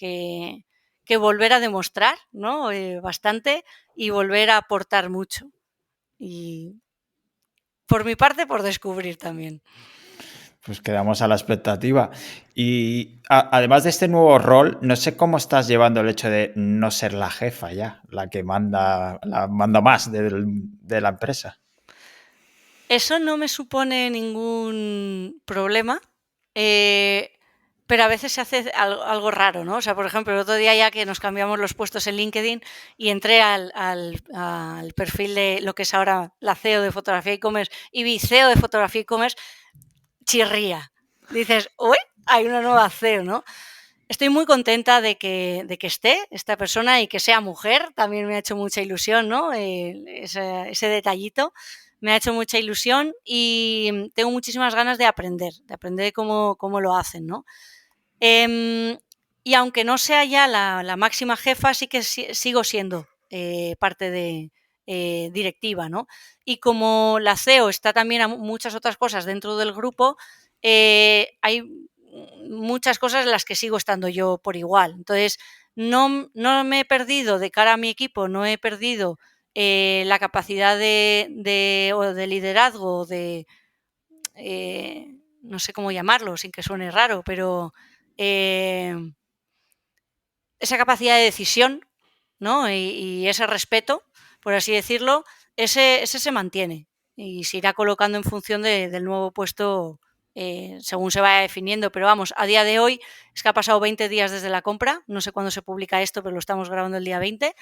C: volver a demostrar, ¿no? Bastante y volver a aportar mucho. Y por mi parte, por descubrir también.
A: Pues quedamos a la expectativa. Y además de este nuevo rol, no sé cómo estás llevando el hecho de no ser la jefa ya, la que manda más de la empresa.
C: Eso no me supone ningún problema, pero a veces se hace algo raro, ¿no? O sea, por ejemplo, el otro día ya que nos cambiamos los puestos en LinkedIn y entré al perfil de lo que es ahora la CEO de fotografía e-commerce y vi CEO de fotografía e-commerce, chirría. Dices, uy, hay una nueva CEO, ¿no? Estoy muy contenta de que esté esta persona y que sea mujer. También me ha hecho mucha ilusión, ¿no? Ese detallito me ha hecho mucha ilusión y tengo muchísimas ganas de aprender cómo lo hacen, ¿no? Y aunque no sea ya la máxima jefa, sí que sigo siendo parte de directiva, ¿no? Y como la CEO está también a muchas otras cosas dentro del grupo, hay muchas cosas en las que sigo estando yo por igual. Entonces, no me he perdido de cara a mi equipo, no he perdido la capacidad de liderazgo, no sé cómo llamarlo, sin que suene raro, pero esa capacidad de decisión, ¿no? Y ese respeto, por así decirlo, ese se mantiene y se irá colocando en función del nuevo puesto según se vaya definiendo. Pero vamos, a día de hoy es que ha pasado 20 días desde la compra, no sé cuándo se publica esto, pero lo estamos grabando el día 20.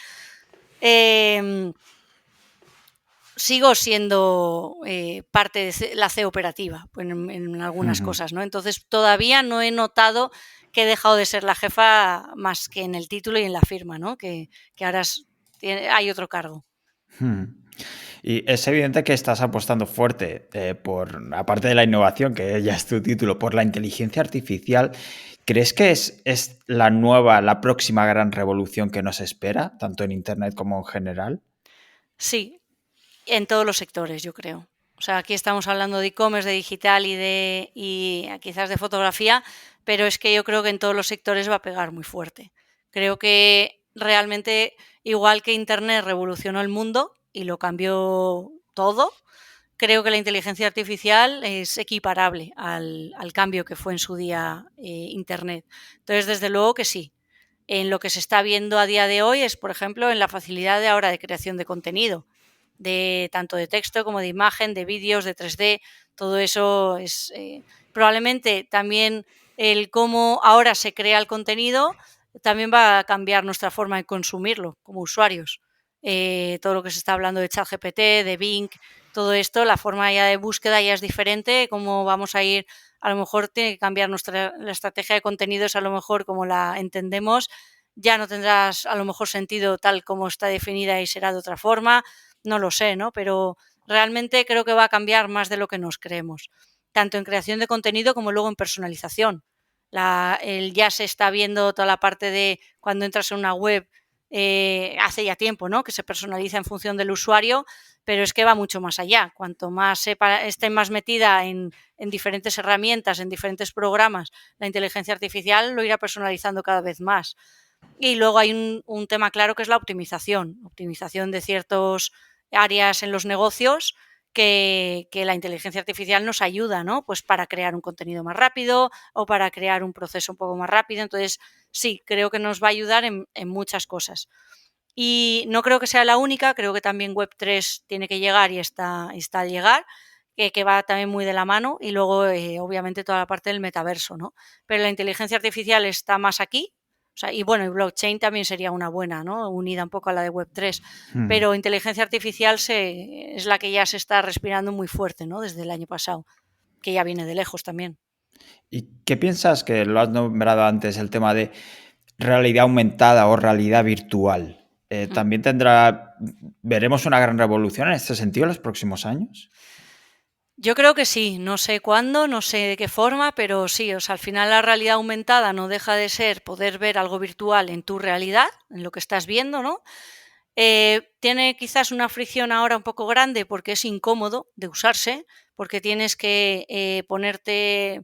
C: Sigo siendo parte de la CEO operativa en algunas cosas, ¿no? Entonces todavía no he notado que he dejado de ser la jefa más que en el título y en la firma, ¿no? Que ahora hay otro cargo.
A: Y es evidente que estás apostando fuerte por, aparte de la innovación, que ya es tu título, por la inteligencia artificial. ¿Crees que es la próxima gran revolución que nos espera, tanto en Internet como en general?
C: Sí, en todos los sectores, yo creo. O sea, aquí estamos hablando de e-commerce, de digital y quizás de fotografía, pero es que yo creo que en todos los sectores va a pegar muy fuerte. Creo que realmente, igual que Internet revolucionó el mundo y lo cambió todo, creo que la inteligencia artificial es equiparable al cambio que fue en su día Internet. Entonces, desde luego que sí. En lo que se está viendo a día de hoy es, por ejemplo, en la facilidad de ahora de creación de contenido, de tanto de texto como de imagen, de vídeos, de 3D, todo eso es probablemente también el cómo ahora se crea el contenido también va a cambiar nuestra forma de consumirlo como usuarios. Todo lo que se está hablando de ChatGPT, de Bing, todo esto, la forma ya de búsqueda ya es diferente, cómo vamos a ir, a lo mejor tiene que cambiar la estrategia de contenidos, a lo mejor como la entendemos, ya no tendrás a lo mejor sentido tal como está definida y será de otra forma, no lo sé, ¿no? Pero realmente creo que va a cambiar más de lo que nos creemos, tanto en creación de contenido como luego en personalización. Ya se está viendo toda la parte de cuando entras en una web, hace ya tiempo, ¿no? Que se personaliza en función del usuario, pero es que va mucho más allá. Cuanto más esté más metida en diferentes herramientas, en diferentes programas, la inteligencia artificial lo irá personalizando cada vez más. Y luego hay un tema claro que es la optimización de ciertas áreas en los negocios que la inteligencia artificial nos ayuda, ¿no? Pues para crear un contenido más rápido o para crear un proceso un poco más rápido. Entonces, sí, creo que nos va a ayudar en muchas cosas. Y no creo que sea la única, creo que también Web3 tiene que llegar y está al llegar, que va también muy de la mano, y luego, obviamente, toda la parte del metaverso, ¿no? Pero la inteligencia artificial está más aquí, o sea, y bueno, y blockchain también sería una buena, ¿no? Unida un poco a la de Web3, pero inteligencia artificial es la que ya se está respirando muy fuerte, ¿no? Desde el año pasado, que ya viene de lejos también.
A: ¿Y qué piensas, que lo has nombrado antes, el tema de realidad aumentada o realidad virtual? ¿También veremos una gran revolución en este sentido en los próximos años?
C: Yo creo que sí, no sé cuándo, no sé de qué forma, pero sí, o sea, al final la realidad aumentada no deja de ser poder ver algo virtual en tu realidad, en lo que estás viendo, ¿no? Tiene quizás una fricción ahora un poco grande porque es incómodo de usarse, porque tienes que ponerte,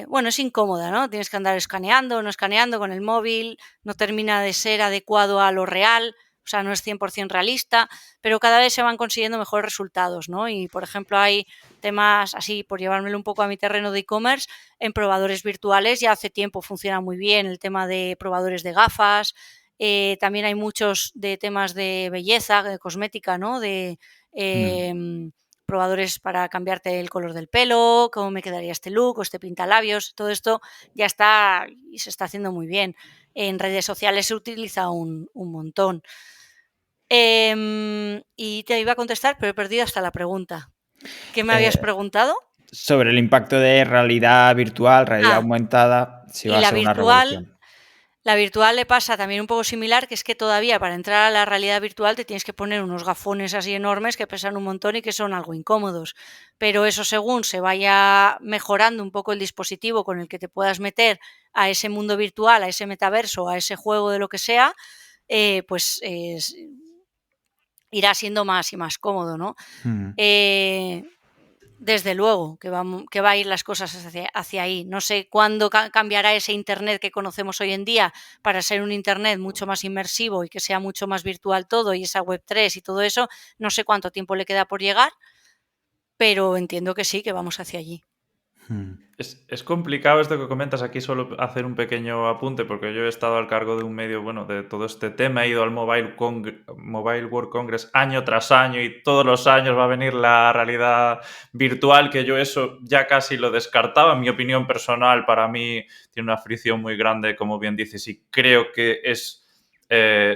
C: bueno, es incómoda, ¿no? Tienes que andar escaneando, no escaneando con el móvil, no termina de ser adecuado a lo real, o sea, no es 100% realista, pero cada vez se van consiguiendo mejores resultados, ¿no? Y, por ejemplo, hay temas así, por llevármelo un poco a mi terreno de e-commerce, en probadores virtuales ya hace tiempo funciona muy bien el tema de probadores de gafas, también hay muchos de temas de belleza, de cosmética, ¿no? De probadores para cambiarte el color del pelo, cómo me quedaría este look o este pintalabios, todo esto ya está y se está haciendo muy bien. En redes sociales se utiliza un montón. Y te iba a contestar, pero he perdido hasta la pregunta. ¿Qué me habías preguntado?
A: Sobre el impacto de realidad virtual, realidad aumentada, si va
C: Y
A: a ser una revolución.
C: la virtual le pasa también un poco similar, que es que todavía para entrar a la realidad virtual te tienes que poner unos gafones así enormes que pesan un montón y que son algo incómodos. Pero eso, según se vaya mejorando un poco el dispositivo con el que te puedas meter a ese mundo virtual, a ese metaverso, a ese juego de lo que sea, pues irá siendo más y más cómodo, ¿no? Desde luego que va a ir las cosas hacia ahí. No sé cuándo cambiará ese Internet que conocemos hoy en día para ser un Internet mucho más inmersivo y que sea mucho más virtual todo, y esa Web3 y todo eso. No sé cuánto tiempo le queda por llegar, pero entiendo que sí, que vamos hacia allí.
B: Es complicado esto que comentas aquí, solo hacer un pequeño apunte, porque yo he estado al cargo de un medio, bueno, de todo este tema, he ido al Mobile World Congress año tras año y todos los años va a venir la realidad virtual, que yo eso ya casi lo descartaba. En mi opinión personal, para mí tiene una fricción muy grande, como bien dices, y creo que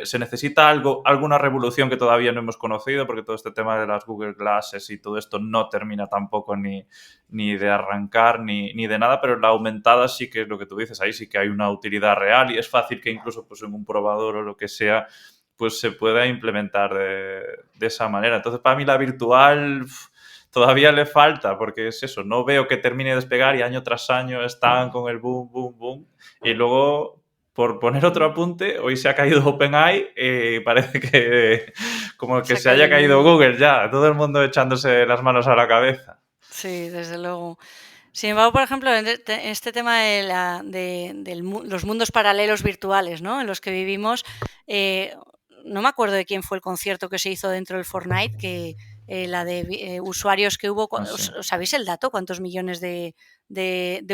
B: se necesita alguna revolución que todavía no hemos conocido, porque todo este tema de las Google Glasses y todo esto no termina tampoco ni de arrancar ni de nada, pero la aumentada sí que es lo que tú dices, ahí sí que hay una utilidad real y es fácil que incluso pues, en un probador o lo que sea, pues se pueda implementar de esa manera. Entonces, para mí la virtual todavía le falta, porque es eso, no veo que termine de despegar y año tras año están con el boom, boom, boom, y luego por poner otro apunte, hoy se ha caído OpenAI y parece que como que se haya caído Google ya, todo el mundo echándose las manos a la cabeza.
C: Sí, desde luego. Sin embargo, por ejemplo, en este tema de los mundos paralelos virtuales, ¿no? En los que vivimos, no me acuerdo de quién fue el concierto que se hizo dentro del Fortnite, que la de usuarios que hubo.
B: Sí.
C: ¿Sabéis el dato? ¿Cuántos millones de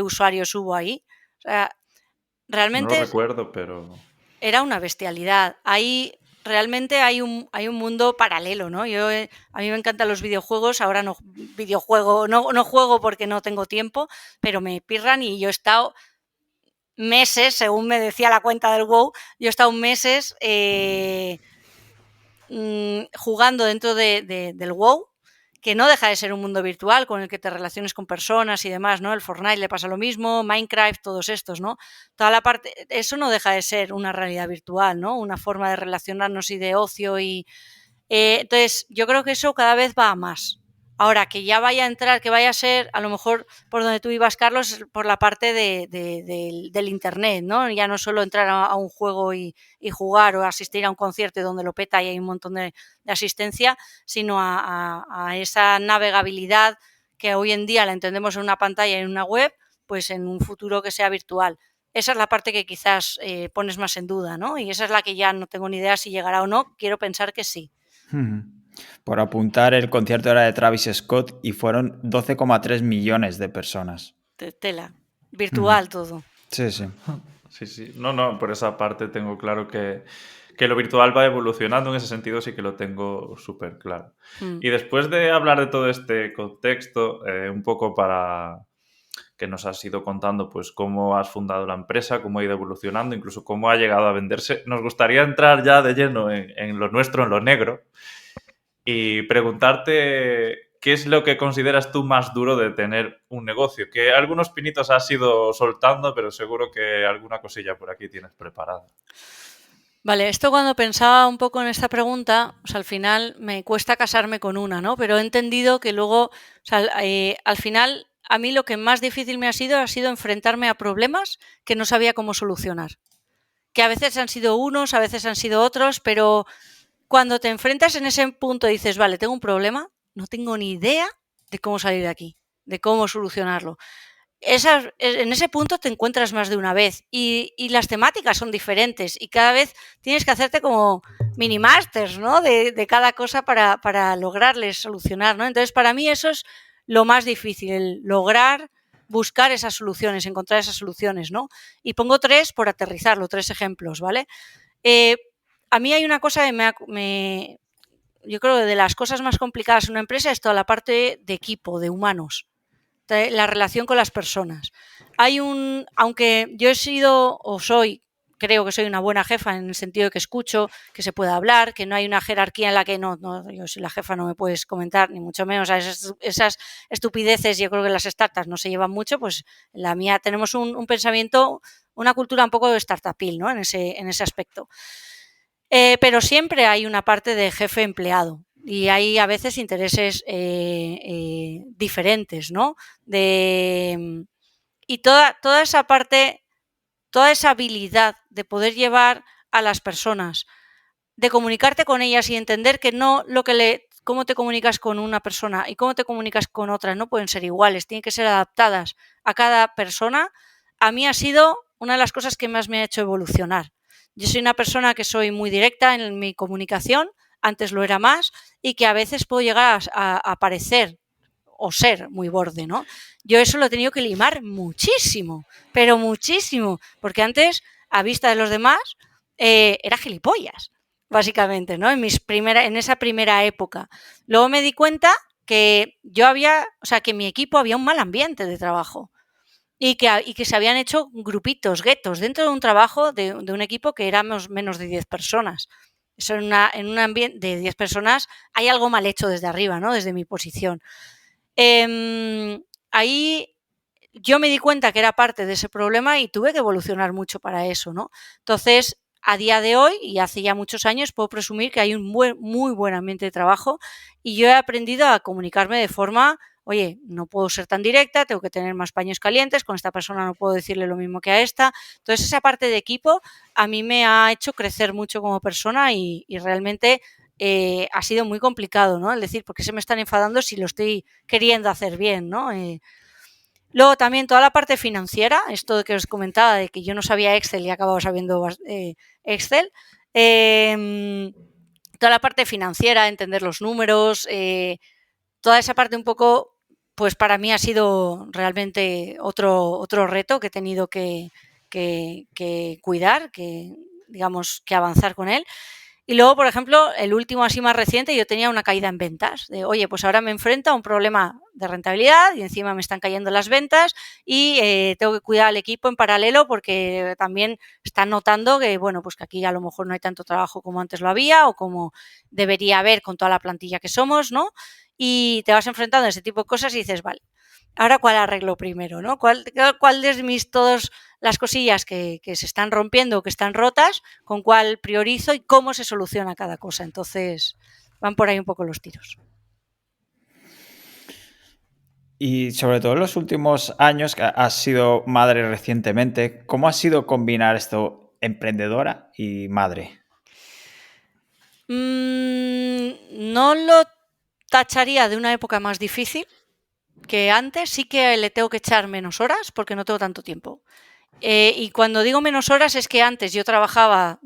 C: usuarios hubo ahí? O sea,
B: No lo
C: realmente
B: recuerdo, pero...
C: era una bestialidad. Ahí realmente hay un mundo paralelo, ¿no? A mí me encantan los videojuegos, ahora no juego porque no tengo tiempo, pero me pirran y yo he estado meses, según me decía la cuenta del WoW, yo he estado meses jugando dentro del WoW, que no deja de ser un mundo virtual con el que te relaciones con personas y demás, ¿no? El Fortnite le pasa lo mismo, Minecraft, todos estos, ¿no? Toda la parte, eso no deja de ser una realidad virtual, ¿no? Una forma de relacionarnos y de ocio y... entonces, yo creo que eso cada vez va a más. Ahora, que ya vaya a entrar, que vaya a ser, a lo mejor por donde tú ibas, Carlos, por la parte del Internet, ¿no? Ya no solo entrar a un juego y jugar o asistir a un concierto donde lo peta y hay un montón de asistencia, sino a esa navegabilidad que hoy en día la entendemos en una pantalla y en una web, pues en un futuro que sea virtual. Esa es la parte que quizás pones más en duda, ¿no? Y esa es la que ya no tengo ni idea si llegará o no. Quiero pensar que sí.
A: Por apuntar, el concierto era de Travis Scott y fueron 12,3 millones de personas.
C: Tela. Virtual todo.
A: Sí, sí.
B: Sí. No, por esa parte tengo claro que lo virtual va evolucionando, en ese sentido sí que lo tengo súper claro. Y después de hablar de todo este contexto, un poco para que nos has ido contando pues cómo has fundado la empresa, cómo ha ido evolucionando, incluso cómo ha llegado a venderse, nos gustaría entrar ya de lleno en lo nuestro, en lo negro, y preguntarte qué es lo que consideras tú más duro de tener un negocio. Que algunos pinitos has ido soltando, pero seguro que alguna cosilla por aquí tienes preparada.
C: Vale, esto cuando pensaba un poco en esta pregunta, o sea, al final me cuesta casarme con una, ¿no? Pero he entendido que luego, o sea, al final, a mí lo que más difícil me ha sido enfrentarme a problemas que no sabía cómo solucionar. Que a veces han sido unos, a veces han sido otros, pero cuando te enfrentas en ese punto y dices, vale, tengo un problema, no tengo ni idea de cómo salir de aquí, de cómo solucionarlo. En ese punto te encuentras más de una vez y las temáticas son diferentes y cada vez tienes que hacerte como mini masters, ¿no? de cada cosa para lograrles solucionar, ¿no? Entonces, para mí eso es lo más difícil, el lograr buscar esas soluciones, encontrar esas soluciones, ¿no? Y pongo 3 por aterrizarlo, 3 ejemplos, ¿vale? A mí hay una cosa que yo creo que de las cosas más complicadas en una empresa es toda la parte de equipo, de humanos, la relación con las personas. Aunque yo he sido o soy, creo que soy una buena jefa en el sentido de que escucho, que se pueda hablar, que no hay una jerarquía en la que no yo soy la jefa, no me puedes comentar, ni mucho menos. Esas estupideces, yo creo que las startups no se llevan mucho, pues la mía tenemos un pensamiento, una cultura un poco startupil, ¿no? En ese aspecto. Pero siempre hay una parte de jefe empleado y hay a veces intereses diferentes, ¿no? Y toda esa parte, toda esa habilidad de poder llevar a las personas, de comunicarte con ellas y entender que no cómo te comunicas con una persona y cómo te comunicas con otra no pueden ser iguales, tienen que ser adaptadas a cada persona, a mí ha sido una de las cosas que más me ha hecho evolucionar. Yo soy una persona que soy muy directa en mi comunicación, antes lo era más, y que a veces puedo llegar a parecer o ser muy borde, ¿no? Yo eso lo he tenido que limar muchísimo, pero muchísimo, porque antes, a vista de los demás, era gilipollas, básicamente, ¿no? En esa primera época. Luego me di cuenta que que en mi equipo había un mal ambiente de trabajo. Y que se habían hecho grupitos, guetos, dentro de un trabajo de un equipo que éramos menos de 10 personas. Eso en un ambiente de 10 personas hay algo mal hecho desde arriba, ¿no? Desde mi posición. Ahí yo me di cuenta que era parte de ese problema y tuve que evolucionar mucho para eso, ¿no? Entonces, a día de hoy, y hace ya muchos años, puedo presumir que hay un muy buen ambiente de trabajo y yo he aprendido a comunicarme de forma, oye, no puedo ser tan directa, tengo que tener más paños calientes, con esta persona no puedo decirle lo mismo que a esta. Entonces, esa parte de equipo a mí me ha hecho crecer mucho como persona y realmente ha sido muy complicado, ¿no? Es decir, ¿por qué se me están enfadando si lo estoy queriendo hacer bien, ¿no? Luego también toda la parte financiera, esto que os comentaba de que yo no sabía Excel y he acabado sabiendo Excel, toda la parte financiera, entender los números, toda esa parte un poco, pues para mí ha sido realmente otro reto que he tenido que cuidar, digamos, que avanzar con él. Y luego, por ejemplo, el último así más reciente, yo tenía una caída en ventas. Oye, pues ahora me enfrento a un problema de rentabilidad y encima me están cayendo las ventas y tengo que cuidar al equipo en paralelo porque también están notando que, bueno, pues que aquí a lo mejor no hay tanto trabajo como antes lo había o como debería haber con toda la plantilla que somos, ¿no? Y te vas enfrentando a ese tipo de cosas y dices, vale, ahora cuál arreglo primero, ¿no? ¿Cuál de mis todas las cosillas que se están rompiendo o que están rotas, con cuál priorizo y cómo se soluciona cada cosa? Entonces, van por ahí un poco los tiros.
A: Y sobre todo en los últimos años, que has sido madre recientemente, ¿cómo ha sido combinar esto, emprendedora y madre?
C: No lo tacharía de una época más difícil que antes. Sí que le tengo que echar menos horas porque no tengo tanto tiempo. Y cuando digo menos horas es que antes yo trabajaba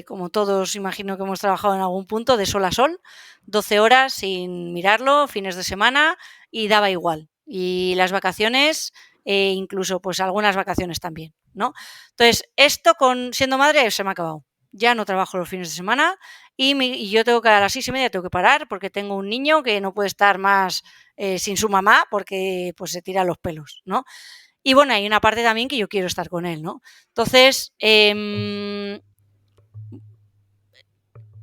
C: como todos imagino que hemos trabajado en algún punto, de sol a sol, 12 horas sin mirarlo, fines de semana, y daba igual. Y las vacaciones, incluso pues algunas vacaciones también, ¿no? Entonces, esto siendo madre se me ha acabado. Ya no trabajo los fines de semana y yo tengo que a las 6:30 tengo que parar porque tengo un niño que no puede estar más sin su mamá porque pues se tira los pelos, ¿no? Y bueno, hay una parte también que yo quiero estar con él, ¿no? Entonces,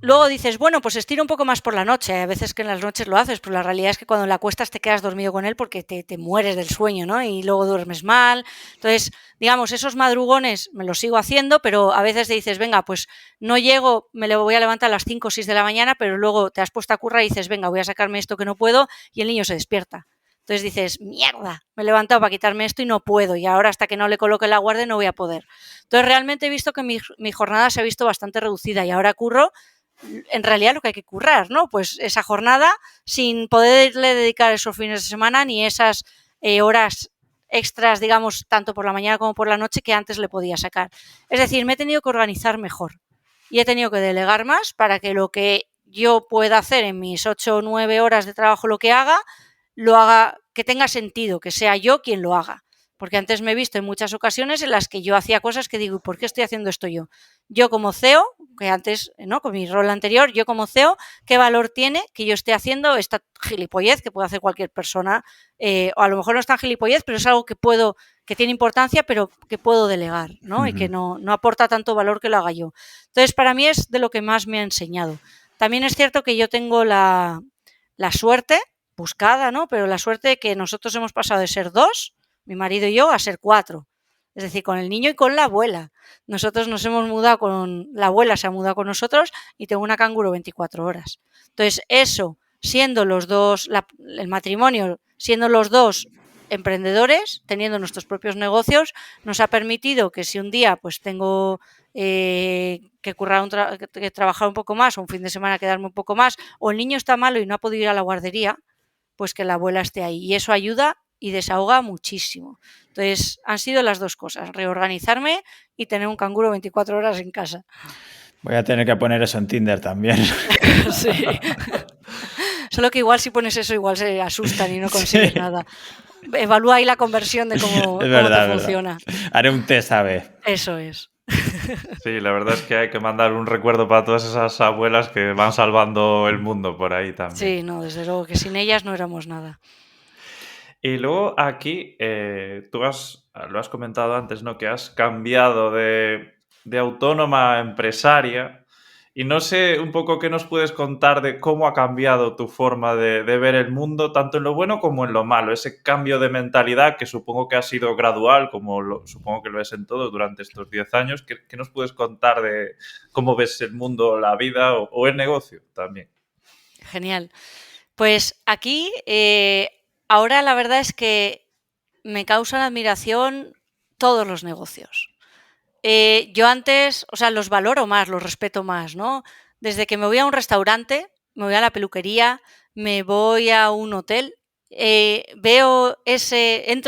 C: luego dices, bueno, pues estira un poco más por la noche. A veces que en las noches lo haces, pero la realidad es que cuando la acuestas te quedas dormido con él porque te mueres del sueño, ¿no? Y luego duermes mal. Entonces, digamos, esos madrugones me los sigo haciendo, pero a veces te dices, venga, pues no llego, me voy a levantar a las 5 o 6 de la mañana, pero luego te has puesto a currar y dices, venga, voy a sacarme esto que no puedo, y el niño se despierta. Entonces dices, mierda, me he levantado para quitarme esto y no puedo, y ahora hasta que no le coloque la guardia no voy a poder. Entonces realmente he visto que mi jornada se ha visto bastante reducida y ahora curro en realidad lo que hay que currar, ¿no? Pues esa jornada sin poderle dedicar esos fines de semana ni esas horas extras, digamos, tanto por la mañana como por la noche que antes le podía sacar. Es decir, me he tenido que organizar mejor y he tenido que delegar más para que lo que yo pueda hacer en mis 8 o 9 horas de trabajo, lo haga, que tenga sentido, que sea yo quien lo haga. Porque antes me he visto en muchas ocasiones en las que yo hacía cosas que digo, ¿por qué estoy haciendo esto yo? Yo como CEO, que antes, ¿no? Con mi rol anterior, yo como CEO, ¿qué valor tiene que yo esté haciendo esta gilipollez que puede hacer cualquier persona? O a lo mejor no es tan gilipollez, pero es algo que tiene importancia, pero que puedo delegar, ¿no? Y que no aporta tanto valor que lo haga yo. Entonces, para mí es de lo que más me ha enseñado. También es cierto que yo tengo la suerte, buscada, ¿no? Pero la suerte de que nosotros hemos pasado de ser 2, mi marido y yo, a ser 4. Es decir, con el niño y con la abuela. Nosotros nos hemos mudado la abuela se ha mudado con nosotros y tengo una canguro 24 horas. Entonces, eso, siendo los dos, el matrimonio, siendo los dos emprendedores, teniendo nuestros propios negocios, nos ha permitido que si un día pues tengo que trabajar un poco más o un fin de semana quedarme un poco más o el niño está malo y no ha podido ir a la guardería, pues que la abuela esté ahí. Y eso ayuda y desahoga muchísimo. Entonces, han sido las dos cosas, reorganizarme y tener un canguro 24 horas en casa.
A: Voy a tener que poner eso en Tinder también.
C: Sí. Solo que igual si pones eso, igual se asustan y no consigues nada. Evalúa ahí la conversión de cómo te funciona.
A: Haré un test a ver.
C: Eso es.
B: Sí, la verdad es que hay que mandar un recuerdo para todas esas abuelas que van salvando el mundo por ahí también.
C: Sí, no, desde luego que sin ellas no éramos nada.
B: Y luego aquí, tú lo has comentado antes, ¿no? Que has cambiado de autónoma a empresaria. Y no sé un poco qué nos puedes contar de cómo ha cambiado tu forma de ver el mundo, tanto en lo bueno como en lo malo. Ese cambio de mentalidad que supongo que ha sido gradual, como supongo que lo es en todo durante estos 10 años. ¿Qué nos puedes contar de cómo ves el mundo, la vida o el negocio también?
C: Genial. Pues aquí, ahora la verdad es que me causan admiración todos los negocios. Yo antes, o sea, los valoro más, los respeto más, ¿no? Desde que me voy a un restaurante, me voy a la peluquería, me voy a un hotel, entro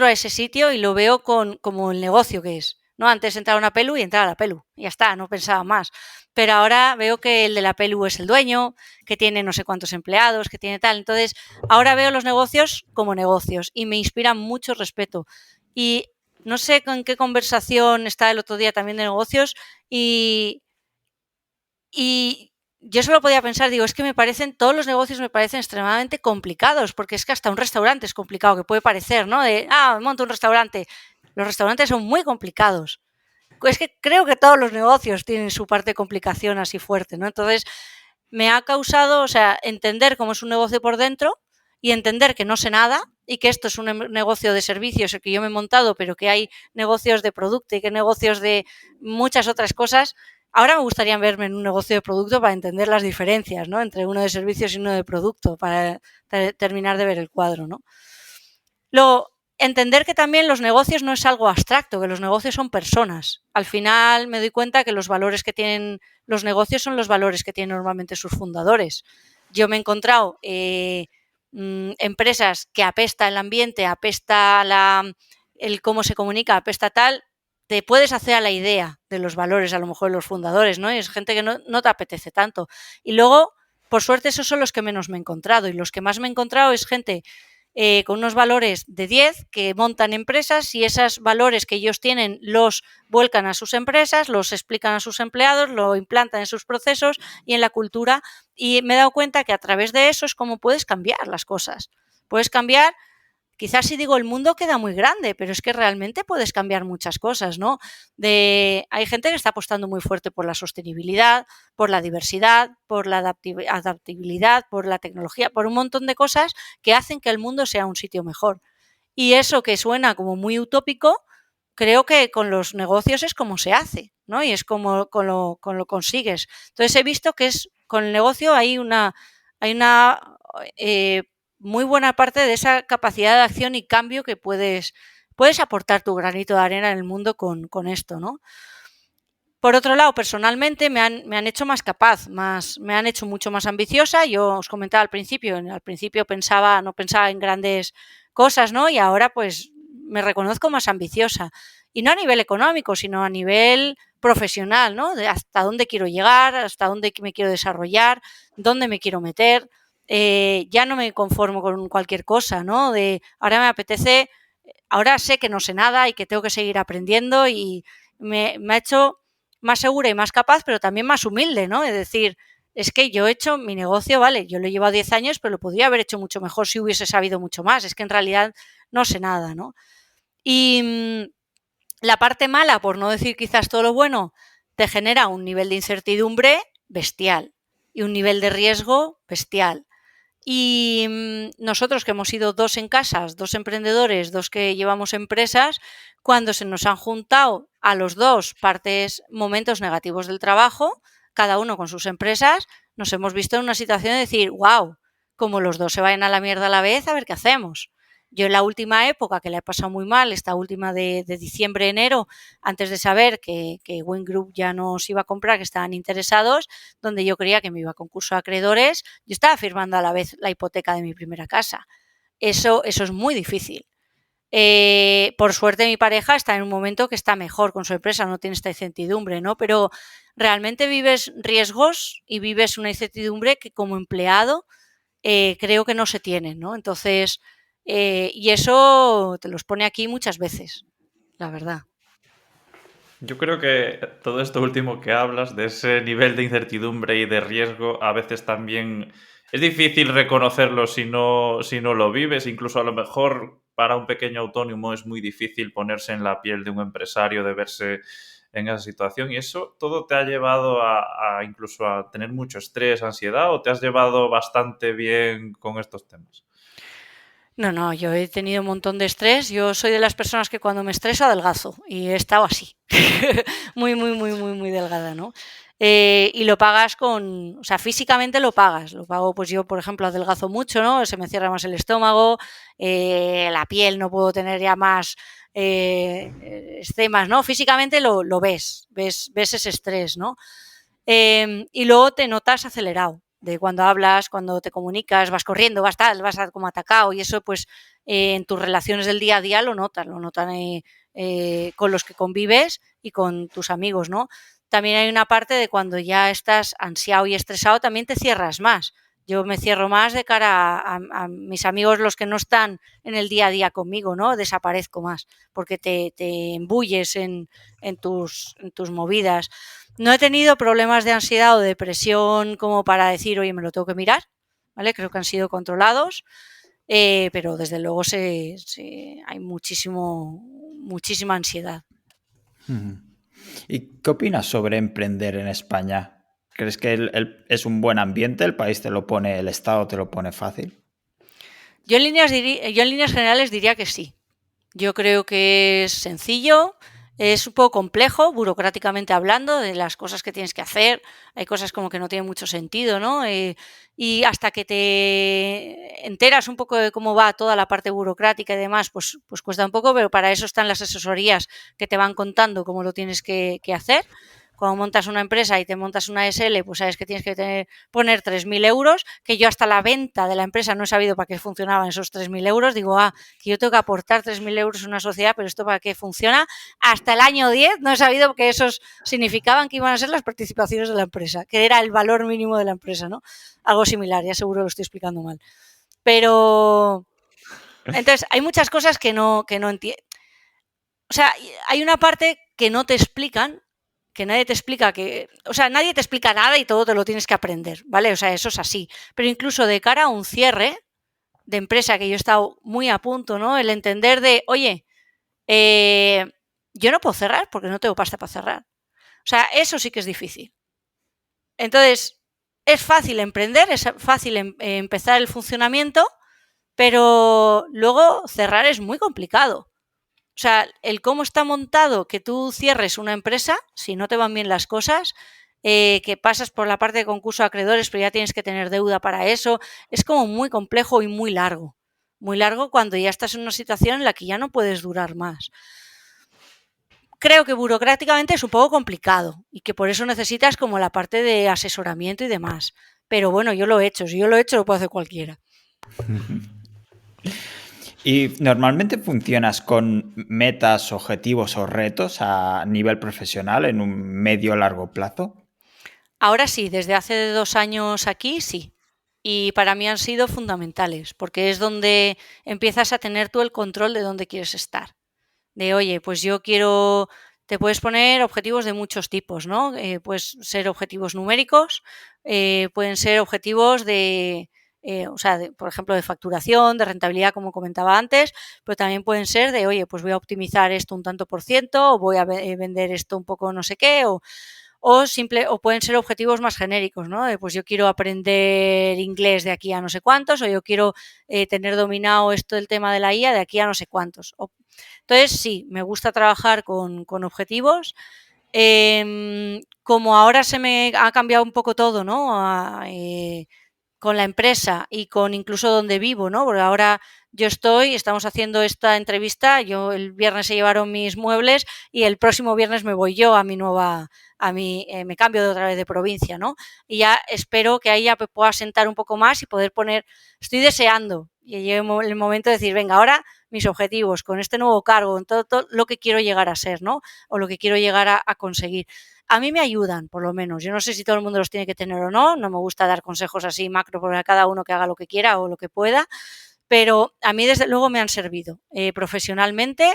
C: a ese sitio y lo veo como el negocio que es, ¿no? Antes entraba a una pelu y entraba a la pelu, y ya está, no pensaba más. pero ahora veo que el de la PLU es el dueño, que tiene no sé cuántos empleados, que tiene tal. Entonces, ahora veo los negocios como negocios y me inspiran mucho respeto. Y no sé en qué conversación estaba el otro día también de negocios y yo solo podía pensar, digo, es que todos los negocios me parecen extremadamente complicados, porque es que hasta un restaurante es complicado, que puede parecer, ¿no? Monto un restaurante. Los restaurantes son muy complicados. Es que creo que todos los negocios tienen su parte de complicación así fuerte, ¿no? Entonces, me ha causado, o sea, entender cómo es un negocio por dentro y entender que no sé nada y que esto es un negocio de servicios el que yo me he montado, pero que hay negocios de producto y que hay negocios de muchas otras cosas. Ahora me gustaría verme en un negocio de producto para entender las diferencias, ¿no? Entre uno de servicios y uno de producto, para terminar de ver el cuadro, ¿no? Luego, entender que también los negocios no es algo abstracto, que los negocios son personas. Al final me doy cuenta que los valores que tienen los negocios son los valores que tienen normalmente sus fundadores. Yo me he encontrado empresas que apesta el ambiente, apesta el cómo se comunica, apesta tal, te puedes hacer a la idea de los valores, a lo mejor de los fundadores, ¿no? Y es gente que no te apetece tanto. Y luego, por suerte, esos son los que menos me he encontrado. Y los que más me he encontrado es gente con unos valores de 10 que montan empresas y esos valores que ellos tienen los vuelcan a sus empresas, los explican a sus empleados, lo implantan en sus procesos y en la cultura. Y me he dado cuenta que a través de eso es como puedes cambiar las cosas. Puedes cambiar. Quizás si digo el mundo queda muy grande, pero es que realmente puedes cambiar muchas cosas, ¿no? Hay gente que está apostando muy fuerte por la sostenibilidad, por la diversidad, por la adaptabilidad, por la tecnología, por un montón de cosas que hacen que el mundo sea un sitio mejor. Y eso que suena como muy utópico, creo que con los negocios es como se hace, ¿no? Y es como lo consigues. Entonces he visto que con el negocio hay una muy buena parte de esa capacidad de acción y cambio que puedes aportar tu granito de arena en el mundo con esto, ¿no? Por otro lado, personalmente me han hecho más capaz, me han hecho mucho más ambiciosa. Yo os comentaba al principio no pensaba en grandes cosas, ¿no? Y ahora pues me reconozco más ambiciosa. Y no a nivel económico, sino a nivel profesional, ¿no? De hasta dónde quiero llegar, hasta dónde me quiero desarrollar, dónde me quiero meter. Ya no me conformo con cualquier cosa, ¿no? Ahora sé que no sé nada y que tengo que seguir aprendiendo y me ha hecho más segura y más capaz, pero también más humilde, ¿no? Es decir, es que yo he hecho mi negocio, vale, yo lo he llevado 10 años, pero lo podría haber hecho mucho mejor si hubiese sabido mucho más. Es que en realidad no sé nada, ¿no? Y la parte mala, por no decir quizás todo lo bueno, te genera un nivel de incertidumbre bestial y un nivel de riesgo bestial. Y nosotros que hemos sido dos en casas, dos emprendedores, dos que llevamos empresas, cuando se nos han juntado a los dos momentos negativos del trabajo, cada uno con sus empresas, nos hemos visto en una situación de decir, wow, como los dos se vayan a la mierda a la vez, a ver qué hacemos. Yo en la última época, que la he pasado muy mal, esta última de diciembre, enero, antes de saber que Wing Group ya nos iba a comprar, que estaban interesados, donde yo creía que me iba a concurso de acreedores, yo estaba firmando a la vez la hipoteca de mi primera casa. Eso es muy difícil. Por suerte mi pareja está en un momento que está mejor con su empresa, no tiene esta incertidumbre, ¿no? Pero realmente vives riesgos y vives una incertidumbre que como empleado creo que no se tienen, ¿no? Entonces, y eso te los pone aquí muchas veces, la verdad.
B: Yo creo que todo esto último que hablas, de ese nivel de incertidumbre y de riesgo, a veces también es difícil reconocerlo si no lo vives. Incluso a lo mejor para un pequeño autónomo es muy difícil ponerse en la piel de un empresario, de verse en esa situación. ¿Y eso todo te ha llevado incluso a tener mucho estrés, ansiedad, o te has llevado bastante bien con estos temas?
C: No, yo he tenido un montón de estrés. Yo soy de las personas que cuando me estreso adelgazo y he estado así, muy, muy, muy, muy, muy delgada, ¿no? Y lo pagas o sea, físicamente lo pagas. Lo pago, pues yo, por ejemplo, adelgazo mucho, ¿no? Se me cierra más el estómago, la piel no puedo tener ya más eczemas, ¿no? Físicamente lo ves ese estrés, ¿no? Y luego te notas acelerado de cuando hablas, cuando te comunicas, vas corriendo, vas como atacado y eso pues en tus relaciones del día a día lo notan con los que convives y con tus amigos, ¿no? también hay una parte de cuando ya estás ansiado y estresado, también te cierras más. Yo me cierro más de cara a mis amigos, los que no están en el día a día conmigo, ¿no? Desaparezco más porque te embulles en tus movidas. No he tenido problemas de ansiedad o depresión como para decir, oye, me lo tengo que mirar, ¿vale? Creo que han sido controlados, pero desde luego hay muchísima ansiedad.
A: ¿Y qué opinas sobre emprender en España? ¿Crees que es un buen ambiente? ¿El país te lo pone, el Estado te lo pone fácil?
C: Yo en líneas generales diría que sí. Yo creo que es sencillo, es un poco complejo, burocráticamente hablando, de las cosas que tienes que hacer. Hay cosas como que no tienen mucho sentido, ¿no? Y hasta que te enteras un poco de cómo va toda la parte burocrática y demás, pues cuesta un poco, pero para eso están las asesorías que te van contando cómo lo tienes que hacer. Cuando montas una empresa y te montas una SL, pues sabes que tienes que poner 3.000 euros, que yo hasta la venta de la empresa no he sabido para qué funcionaban esos 3.000 euros. Digo, que yo tengo que aportar 3.000 euros a una sociedad, pero ¿esto para qué funciona? Hasta el año 10 no he sabido que esos significaban que iban a ser las participaciones de la empresa, que era el valor mínimo de la empresa, ¿no? Algo similar, ya seguro lo estoy explicando mal. Pero, entonces, hay muchas cosas que no entiendo. O sea, hay una parte que no te explican, que nadie te explica nadie te explica nada y todo te lo tienes que aprender, ¿vale? O sea, eso es así. Pero incluso de cara a un cierre de empresa, que yo he estado muy a punto, ¿no? El entender de, oye, yo no puedo cerrar porque no tengo pasta para cerrar. O sea, eso sí que es difícil. Entonces, es fácil emprender, es fácil empezar el funcionamiento, pero luego cerrar es muy complicado. O sea, el cómo está montado que tú cierres una empresa, si no te van bien las cosas, que pasas por la parte de concurso de acreedores, pero ya tienes que tener deuda para eso, es como muy complejo y muy largo. Muy largo cuando ya estás en una situación en la que ya no puedes durar más. Creo que burocráticamente es un poco complicado y que por eso necesitas como la parte de asesoramiento y demás. Pero bueno, yo lo he hecho. Si yo lo he hecho, lo puede hacer cualquiera.
A: ¿Y normalmente funcionas con metas, objetivos o retos a nivel profesional en un medio o largo plazo?
C: Ahora sí, desde hace 2 años aquí sí. Y para mí han sido fundamentales, porque es donde empiezas a tener tú el control de dónde quieres estar. De, oye, pues yo quiero, te puedes poner objetivos de muchos tipos, ¿no? Puedes ser objetivos numéricos, pueden ser objetivos por ejemplo, de facturación, de rentabilidad, como comentaba antes, pero también pueden ser de, oye, pues voy a optimizar esto un tanto por ciento, o voy a vender esto un poco no sé qué, o pueden ser objetivos más genéricos, ¿no? Pues yo quiero aprender inglés de aquí a no sé cuántos, o yo quiero tener dominado esto del tema de la IA de aquí a no sé cuántos. Entonces, sí, me gusta trabajar con objetivos. Como ahora se me ha cambiado un poco todo, ¿no? Con la empresa y con incluso donde vivo, ¿no? Porque ahora estamos haciendo esta entrevista, yo el viernes se llevaron mis muebles y el próximo viernes me voy yo a me cambio de otra vez de provincia, ¿no? Y ya espero que ahí ya pueda sentar un poco más y poder estoy deseando y llegue el momento de decir, venga, ahora mis objetivos con este nuevo cargo, en todo lo que quiero llegar a ser, ¿no? O lo que quiero llegar a conseguir. A mí me ayudan, por lo menos. Yo no sé si todo el mundo los tiene que tener o no. No me gusta dar consejos así macro para cada uno que haga lo que quiera o lo que pueda, pero a mí desde luego me han servido. Profesionalmente,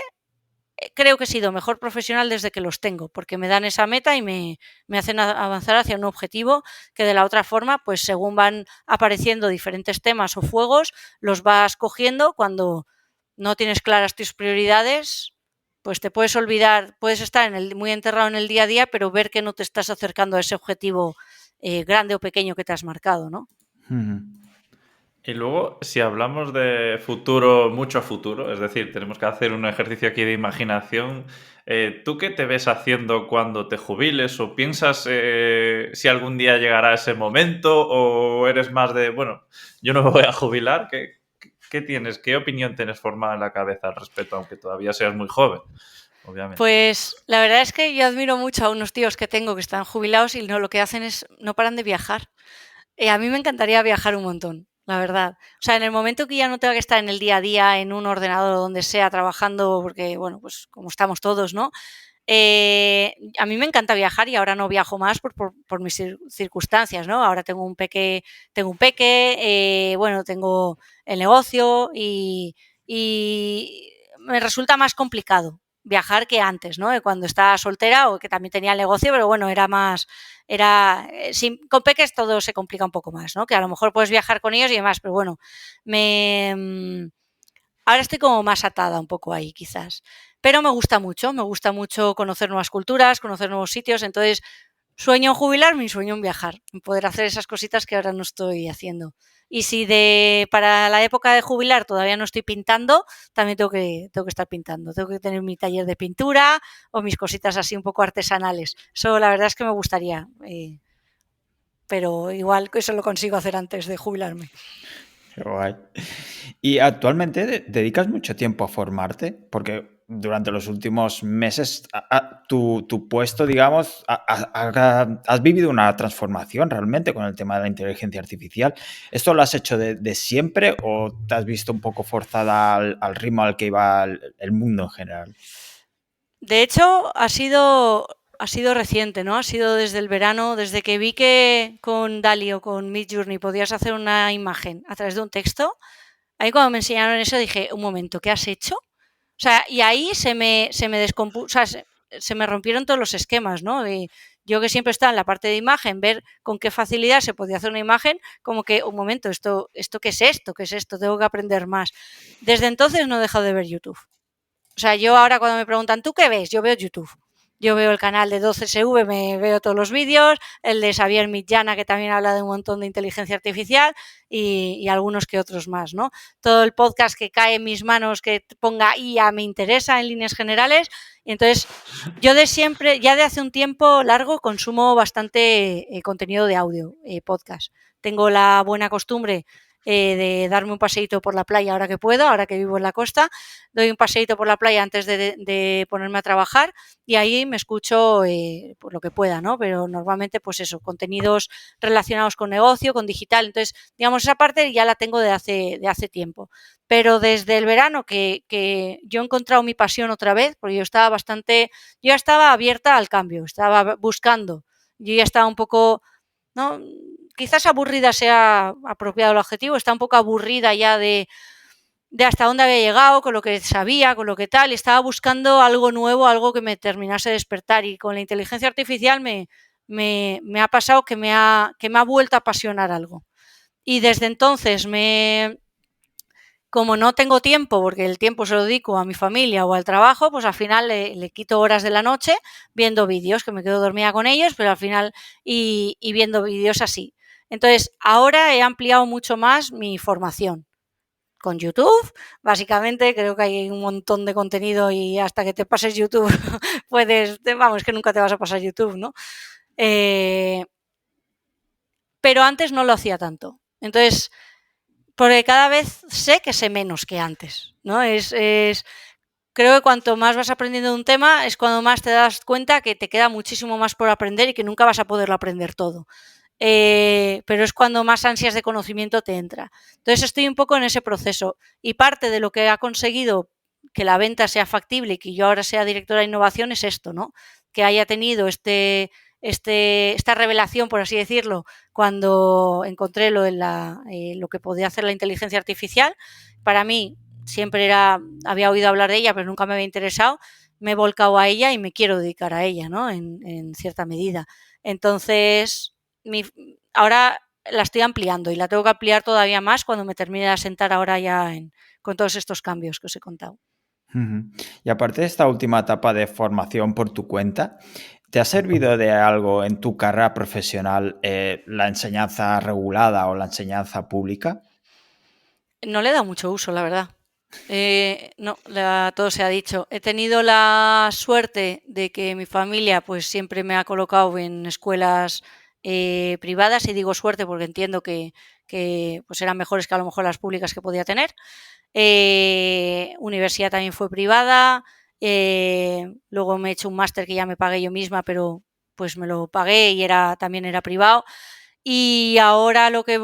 C: creo que he sido mejor profesional desde que los tengo, porque me dan esa meta y me hacen avanzar hacia un objetivo que de la otra forma, pues según van apareciendo diferentes temas o fuegos, los vas cogiendo cuando no tienes claras tus prioridades, pues te puedes olvidar, puedes estar muy enterrado en el día a día, pero ver que no te estás acercando a ese objetivo grande o pequeño que te has marcado, ¿no?
B: Y luego, si hablamos de futuro, mucho futuro, es decir, tenemos que hacer un ejercicio aquí de imaginación, ¿tú qué te ves haciendo cuando te jubiles? ¿O piensas si algún día llegará ese momento? ¿O eres más de, bueno, yo no me voy a jubilar? ¿Qué tienes? ¿Qué opinión tienes formada en la cabeza al respecto, aunque todavía seas muy joven, obviamente?
C: Pues la verdad es que yo admiro mucho a unos tíos que tengo que están jubilados y lo que hacen es no paran de viajar. A mí me encantaría viajar un montón, la verdad. O sea, en el momento que ya no tenga que estar en el día a día, en un ordenador o donde sea, trabajando, porque, bueno, pues como estamos todos, ¿no? A mí me encanta viajar y ahora no viajo más por mis circunstancias, ¿no? Ahora tengo un peque, bueno, tengo el negocio y me resulta más complicado viajar que antes, ¿no? Cuando estaba soltera o que también tenía el negocio, pero bueno, con peques todo se complica un poco más, ¿no? Que a lo mejor puedes viajar con ellos y demás, pero bueno, ahora estoy como más atada un poco ahí, quizás. Pero me gusta mucho conocer nuevas culturas, conocer nuevos sitios, entonces sueño en jubilarme y sueño en viajar, en poder hacer esas cositas que ahora no estoy haciendo. Y si para la época de jubilar todavía no estoy pintando, también tengo que estar pintando. Tengo que tener mi taller de pintura o mis cositas así un poco artesanales. Eso la verdad es que me gustaría, pero igual que eso lo consigo hacer antes de jubilarme.
A: Qué guay. ¿Y actualmente dedicas mucho tiempo a formarte? Porque durante los últimos meses tu puesto, digamos, has vivido una transformación realmente con el tema de la inteligencia artificial. ¿Esto lo has hecho de siempre o te has visto un poco forzada al ritmo al que iba el mundo en general?
C: De hecho, ha sido reciente, ¿no? Ha sido desde el verano, desde que vi que con DALL-E o con Midjourney podías hacer una imagen a través de un texto. Ahí cuando me enseñaron eso dije, un momento, ¿qué has hecho? O sea, y ahí se me descompuso, o sea, se me rompieron todos los esquemas, ¿no? Yo que siempre estaba en la parte de imagen, ver con qué facilidad se podía hacer una imagen, como que, un momento, ¿esto qué es esto? ¿Qué es esto? Tengo que aprender más. Desde entonces no he dejado de ver YouTube. O sea, yo ahora cuando me preguntan, ¿tú qué ves? Yo veo YouTube. Yo veo el canal de 12SV, me veo todos los vídeos, el de Xavier Mitjana, que también habla de un montón de inteligencia artificial y algunos que otros más, ¿no? Todo el podcast que cae en mis manos que ponga IA me interesa en líneas generales. Y entonces, yo de siempre, ya de hace un tiempo largo, consumo bastante contenido de audio, podcast. Tengo la buena costumbre de darme un paseíto por la playa ahora que puedo, ahora que vivo en la costa, doy un paseíto por la playa antes de ponerme a trabajar y ahí me escucho por lo que pueda, ¿no? Pero normalmente, pues eso, contenidos relacionados con negocio, con digital. Entonces, digamos, esa parte ya la tengo de hace tiempo. Pero desde el verano que yo he encontrado mi pasión otra vez, porque yo ya estaba abierta al cambio, estaba buscando, yo ya estaba un poco, ¿no? Quizás aburrida sea apropiado el adjetivo, está un poco aburrida ya de hasta dónde había llegado, con lo que sabía, con lo que tal, y estaba buscando algo nuevo, algo que me terminase de despertar. Y con la inteligencia artificial me ha pasado que me ha vuelto a apasionar algo. Y desde entonces como no tengo tiempo, porque el tiempo se lo dedico a mi familia o al trabajo, pues al final le quito horas de la noche viendo vídeos, que me quedo dormida con ellos, pero al final y viendo vídeos así. Entonces, ahora he ampliado mucho más mi formación con YouTube. Básicamente, creo que hay un montón de contenido y hasta que te pases YouTube vamos, que nunca te vas a pasar YouTube, ¿no? Pero antes no lo hacía tanto. Entonces, porque cada vez sé que sé menos que antes, ¿no? Creo que cuanto más vas aprendiendo de un tema es cuando más te das cuenta que te queda muchísimo más por aprender y que nunca vas a poderlo aprender todo. Pero es cuando más ansias de conocimiento te entra. Entonces estoy un poco en ese proceso y parte de lo que ha conseguido que la venta sea factible y que yo ahora sea directora de innovación es esto, ¿no? Que haya tenido esta revelación, por así decirlo, cuando encontré lo que podía hacer la inteligencia artificial. Para mí siempre había oído hablar de ella, pero nunca me había interesado. Me he volcado a ella y me quiero dedicar a ella, ¿no? En cierta medida. Entonces, ahora la estoy ampliando y la tengo que ampliar todavía más cuando me termine de asentar ahora ya con todos estos cambios que os he contado.
A: Y aparte de esta última etapa de formación por tu cuenta, ¿te ha servido de algo en tu carrera profesional la enseñanza regulada o la enseñanza pública?
C: No le he dado mucho uso, la verdad. No, todo se ha dicho. He tenido la suerte de que mi familia pues siempre me ha colocado en escuelas privadas, y digo suerte porque entiendo que pues eran mejores que a lo mejor las públicas que podía tener. Universidad también fue privada, luego me he hecho un máster que ya me pagué yo misma, pero pues me lo pagué y también era privado. Y ahora lo que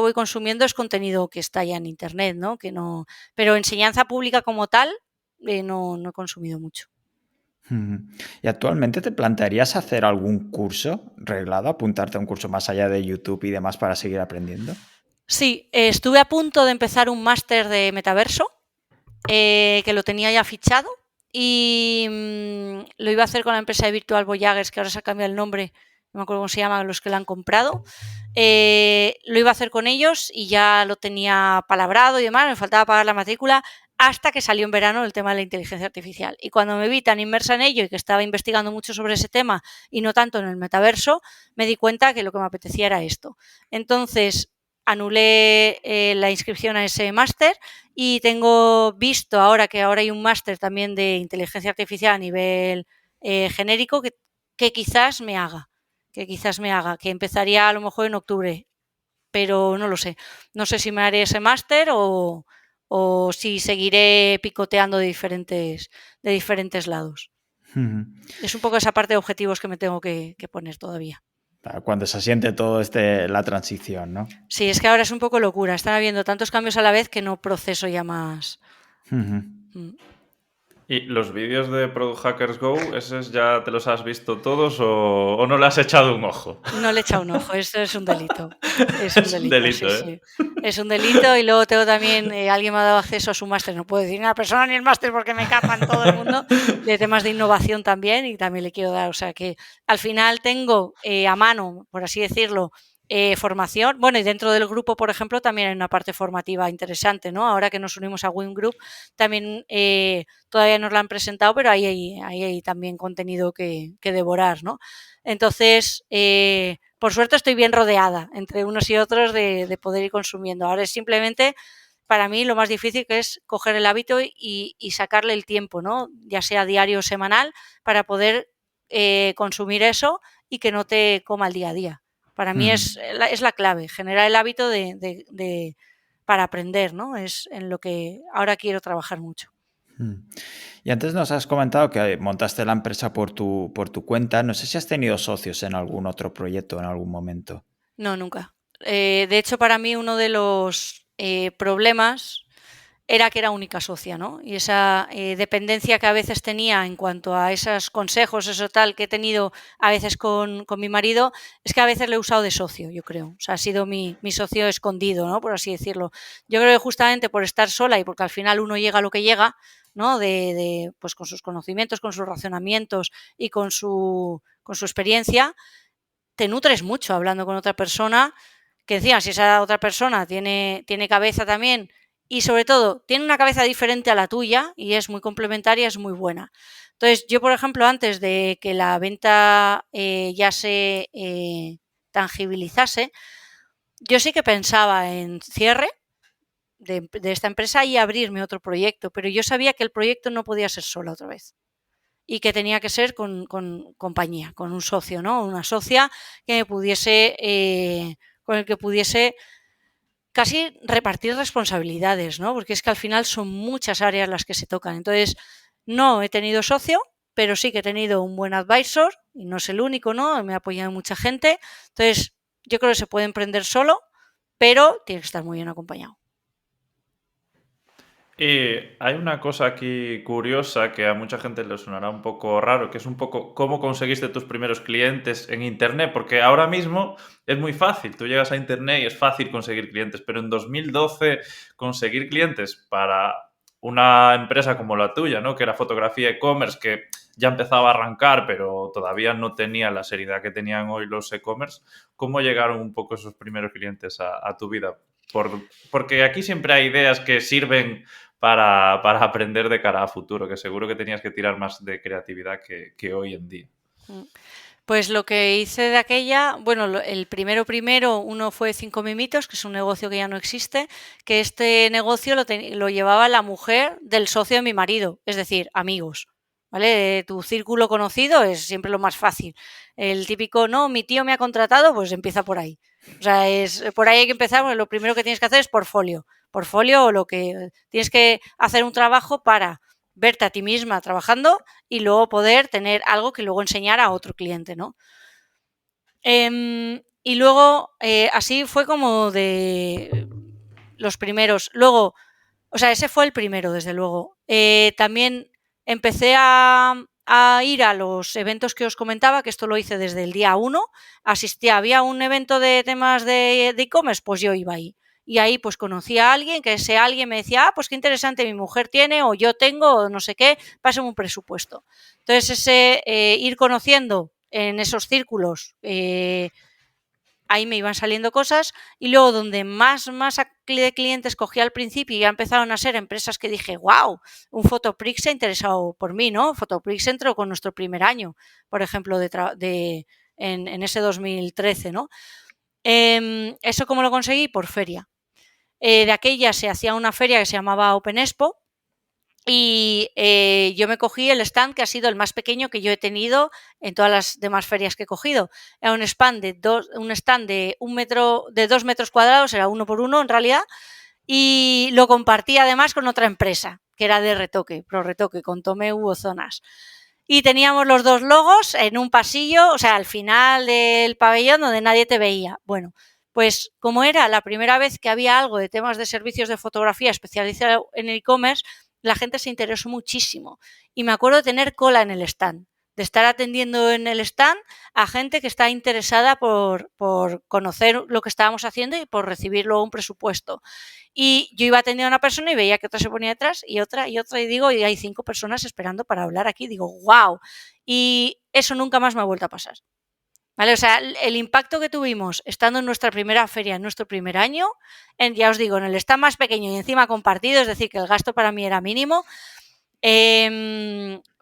C: voy consumiendo es contenido que está ya en internet, ¿no? Pero enseñanza pública como tal, no he consumido mucho.
A: ¿Y actualmente te plantearías hacer algún curso reglado, apuntarte a un curso más allá de YouTube y demás para seguir aprendiendo?
C: Sí, estuve a punto de empezar un máster de metaverso, que lo tenía ya fichado y lo iba a hacer con la empresa de Virtual Voyagers, que ahora se ha cambiado el nombre, no me acuerdo cómo se llaman los que la han comprado. Lo iba a hacer con ellos y ya lo tenía palabrado y demás, me faltaba pagar la matrícula hasta que salió en verano el tema de la inteligencia artificial. Y cuando me vi tan inmersa en ello y que estaba investigando mucho sobre ese tema y no tanto en el metaverso, me di cuenta que lo que me apetecía era esto. Entonces, anulé la inscripción a ese máster y tengo visto ahora que ahora hay un máster también de inteligencia artificial a nivel genérico que quizás me haga, que empezaría a lo mejor en octubre, pero no lo sé. No sé si me haré ese máster o si seguiré picoteando de diferentes lados. Es un poco esa parte de objetivos que me tengo que poner todavía.
A: Cuando se asiente todo la transición, ¿no?
C: Sí, es que ahora es un poco locura. Están habiendo tantos cambios a la vez que no proceso ya más.
B: ¿Y los vídeos de Product Hackers Go, esos ya te los has visto todos o no le has echado un ojo?
C: No le he echado un ojo, esto es un delito. Es un
B: Es un
C: delito,
B: delito,
C: sí, sí. Es un delito y luego tengo también, alguien me ha dado acceso a su máster, no puedo decir ni a la persona ni el máster porque me capan todo el mundo, de temas de innovación también y también le quiero dar, o sea que al final tengo a mano, por así decirlo, formación. Bueno, y dentro del grupo, por ejemplo, también hay una parte formativa interesante, ¿no? Ahora que nos unimos a Wim Group, también todavía nos la han presentado, pero ahí hay también contenido que devorar, ¿no? Entonces, por suerte estoy bien rodeada entre unos y otros de poder ir consumiendo. Ahora es simplemente, para mí, lo más difícil que es coger el hábito y sacarle el tiempo, ¿no? Ya sea diario o semanal, para poder consumir eso y que no te coma el día a día. Para mí es la clave, generar el hábito para aprender, ¿no? Es en lo que ahora quiero trabajar mucho.
A: Y antes nos has comentado que montaste la empresa por tu cuenta. No sé si has tenido socios en algún otro proyecto en algún momento.
C: No, nunca. De hecho, para mí uno de los problemas era que era única socia, ¿no? Y esa dependencia que a veces tenía en cuanto a esos consejos, eso tal, que he tenido a veces con mi marido, es que a veces le he usado de socio, yo creo. O sea, ha sido mi socio escondido, ¿no? Por así decirlo. Yo creo que justamente por estar sola y porque al final uno llega a lo que llega, ¿no? Pues con sus conocimientos, con sus razonamientos y con su experiencia, te nutres mucho hablando con otra persona, que encima si esa otra persona tiene cabeza también y sobre todo tiene una cabeza diferente a la tuya y es muy complementaria, es muy buena. Entonces yo, por ejemplo, antes de que la venta ya se tangibilizase, yo sí que pensaba en cierre de esta empresa y abrirme otro proyecto, pero yo sabía que el proyecto no podía ser sola otra vez y que tenía que ser con compañía, con un socio, ¿no? Una socia que me pudiese, con el que pudiese casi repartir responsabilidades, ¿no? Porque es que al final son muchas áreas las que se tocan. Entonces, no he tenido socio, pero sí que he tenido un buen advisor, y no es el único, ¿no? Me ha apoyado mucha gente. Entonces, yo creo que se puede emprender solo, pero tiene que estar muy bien acompañado.
B: Y hay una cosa aquí curiosa que a mucha gente le sonará un poco raro, que es un poco cómo conseguiste tus primeros clientes en Internet, porque ahora mismo es muy fácil, tú llegas a Internet y es fácil conseguir clientes, pero en 2012 conseguir clientes para una empresa como la tuya, ¿no? Que era fotografía e-commerce, que ya empezaba a arrancar, pero todavía no tenía la seriedad que tenían hoy los e-commerce, ¿cómo llegaron un poco esos primeros clientes a tu vida? Porque aquí siempre hay ideas que sirven para aprender de cara a futuro, que seguro que tenías que tirar más de creatividad que hoy en día.
C: Pues lo que hice de aquella, bueno, el primero, uno fue 5 Mimitos, que es un negocio que ya no existe, que este negocio lo llevaba la mujer del socio de mi marido, es decir, amigos, ¿vale? Tu círculo conocido es siempre lo más fácil. El típico, no, mi tío me ha contratado, pues empieza por ahí. O sea, por ahí hay que empezar, porque lo primero que tienes que hacer es portfolio o lo que tienes que hacer un trabajo para verte a ti misma trabajando y luego poder tener algo que luego enseñar a otro cliente, ¿no? Y luego, así fue como de los primeros. Luego, o sea, ese fue el primero, desde luego. También empecé a a ir a los eventos que os comentaba, que esto lo hice desde el día 1, asistía, había un evento de temas de e-commerce, pues yo iba ahí. Y ahí pues conocí a alguien, que ese alguien me decía, pues qué interesante, mi mujer tiene, o yo tengo, o no sé qué, pásame un presupuesto. Entonces ese ir conociendo en esos círculos, ahí me iban saliendo cosas, y luego donde más de clientes cogí al principio y ya empezaron a ser empresas que dije, wow, un Photoprix se ha interesado por mí, ¿no? Photoprix entró con nuestro primer año, por ejemplo, en ese 2013, ¿no? ¿Eso cómo lo conseguí? Por feria. De aquella se hacía una feria que se llamaba Open Expo, y yo me cogí el stand que ha sido el más pequeño que yo he tenido en todas las demás ferias que he cogido. Era un stand de 2 metros cuadrados, era 1 por 1 en realidad, y lo compartí además con otra empresa, que era de retoque, Pro Retoque, con Tomeu o Zonas. Y teníamos los dos logos en un pasillo, o sea, al final del pabellón donde nadie te veía. Bueno, pues como era la primera vez que había algo de temas de servicios de fotografía especializado en e-commerce, la gente se interesó muchísimo. Y me acuerdo de tener cola en el stand, de estar atendiendo en el stand a gente que está interesada por conocer lo que estábamos haciendo y por recibir luego un presupuesto. Y yo iba atendiendo a una persona y veía que otra se ponía detrás y otra, y digo, y hay 5 personas esperando para hablar aquí. Digo, wow. Y eso nunca más me ha vuelto a pasar. ¿Vale? O sea, el impacto que tuvimos estando en nuestra primera feria, en nuestro primer año, ya os digo, en el stand más pequeño y encima compartido, es decir, que el gasto para mí era mínimo,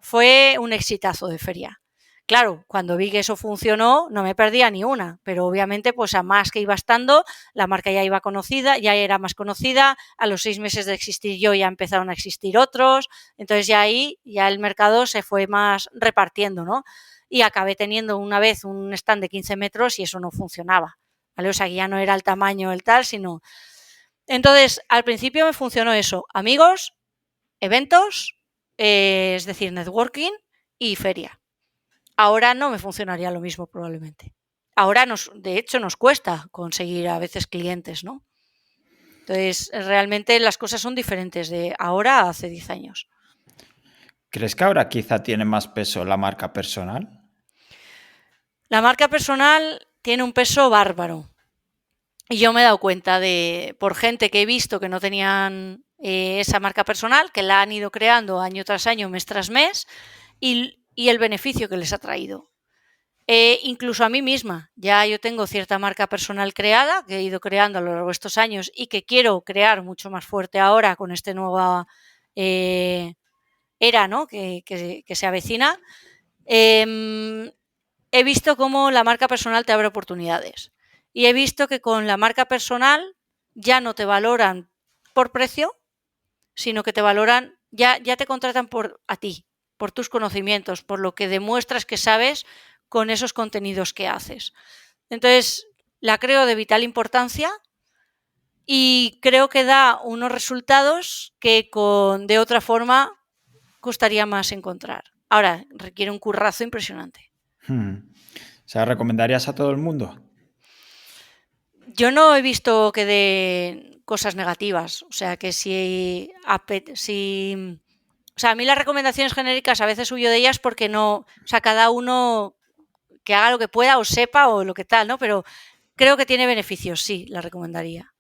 C: fue un exitazo de feria. Claro, cuando vi que eso funcionó, no me perdía ni una, pero obviamente, pues a más que iba estando, la marca ya iba conocida, ya era más conocida, a los 6 meses de existir yo ya empezaron a existir otros, entonces ya ahí, ya el mercado se fue más repartiendo, ¿no? Y acabé teniendo una vez un stand de 15 metros y eso no funcionaba, ¿vale? O sea, que ya no era el tamaño el tal, sino... Entonces, al principio me funcionó eso, amigos, eventos, es decir, networking y feria. Ahora no me funcionaría lo mismo probablemente. Ahora, de hecho, nos cuesta conseguir a veces clientes, ¿no? Entonces, realmente las cosas son diferentes de ahora a hace 10 años.
A: ¿Crees que ahora quizá tiene más peso la marca personal?
C: La marca personal tiene un peso bárbaro. Y yo me he dado cuenta por gente que he visto que no tenían esa marca personal, que la han ido creando año tras año, mes tras mes, y el beneficio que les ha traído. Incluso a mí misma, ya yo tengo cierta marca personal creada, que he ido creando a lo largo de estos años y que quiero crear mucho más fuerte ahora con esta nueva era, ¿no? que se avecina. He visto cómo la marca personal te abre oportunidades. Y he visto que con la marca personal ya no te valoran por precio, sino que te valoran, ya te contratan a ti, por tus conocimientos, por lo que demuestras que sabes con esos contenidos que haces. Entonces, la creo de vital importancia y creo que da unos resultados que de otra forma costaría más encontrar. Ahora, requiere un currazo impresionante.
A: O sea, ¿recomendarías a todo el mundo?
C: Yo no he visto que dé cosas negativas. O sea, que si... O sea, a mí las recomendaciones genéricas a veces huyo de ellas porque no... O sea, cada uno que haga lo que pueda o sepa o lo que tal, ¿no? Pero creo que tiene beneficios, sí, la recomendaría.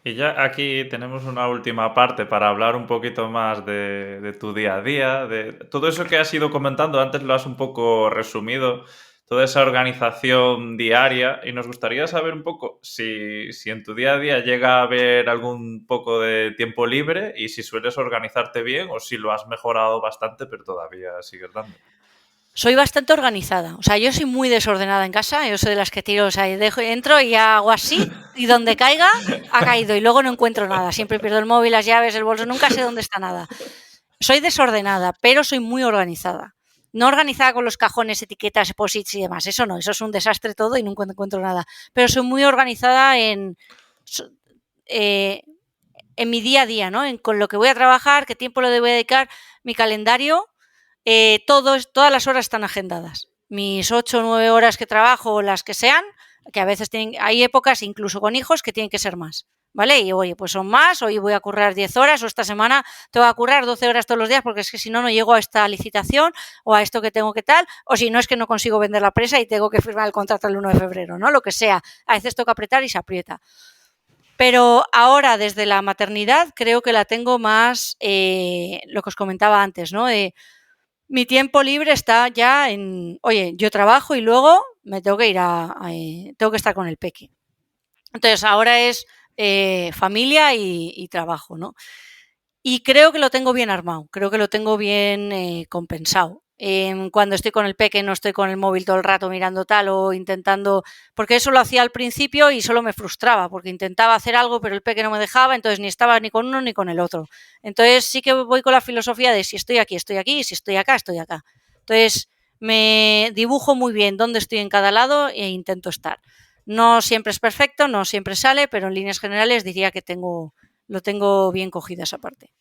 B: Y ya aquí tenemos una última parte para hablar un poquito más de tu día a día, de todo eso que has ido comentando, antes lo has un poco resumido, toda esa organización diaria, y nos gustaría saber un poco si en tu día a día llega a haber algún poco de tiempo libre y si sueles organizarte bien o si lo has mejorado bastante pero todavía sigues dando.
C: Soy bastante organizada, o sea, yo soy muy desordenada en casa, yo soy de las que tiro, o sea, entro y hago así y donde caiga, ha caído y luego no encuentro nada, siempre pierdo el móvil, las llaves, el bolso, nunca sé dónde está nada. Soy desordenada, pero soy muy organizada. No organizada con los cajones, etiquetas, posits y demás, eso no, eso es un desastre todo y nunca encuentro nada, pero soy muy organizada en mi día a día, ¿no? Con lo que voy a trabajar, qué tiempo le debo dedicar, mi calendario. Todas las horas están agendadas. Mis 8 o 9 horas que trabajo, las que sean, que a veces hay épocas, incluso con hijos, que tienen que ser más, ¿vale? Y oye, pues son más, hoy voy a currar 10 horas o esta semana te voy a currar 12 horas todos los días porque es que si no, no llego a esta licitación o a esto que tengo que tal, o si no es que no consigo vender la empresa y tengo que firmar el contrato el 1 de febrero, ¿no? Lo que sea, a veces toca apretar y se aprieta. Pero ahora, desde la maternidad, creo que la tengo más, lo que os comentaba antes, ¿no? Mi tiempo libre está ya en, oye, yo trabajo y luego me tengo que ir tengo que estar con el peque. Entonces, ahora es familia y trabajo, ¿no? Y creo que lo tengo bien armado, creo que lo tengo bien compensado. Cuando estoy con el peque no estoy con el móvil todo el rato mirando tal o intentando, porque eso lo hacía al principio y solo me frustraba, porque intentaba hacer algo pero el peque no me dejaba, entonces ni estaba ni con uno ni con el otro. Entonces sí que voy con la filosofía de si estoy aquí, y si estoy acá, estoy acá. Entonces me dibujo muy bien dónde estoy en cada lado e intento estar. No siempre es perfecto, no siempre sale, pero en líneas generales diría que lo tengo bien cogida esa parte.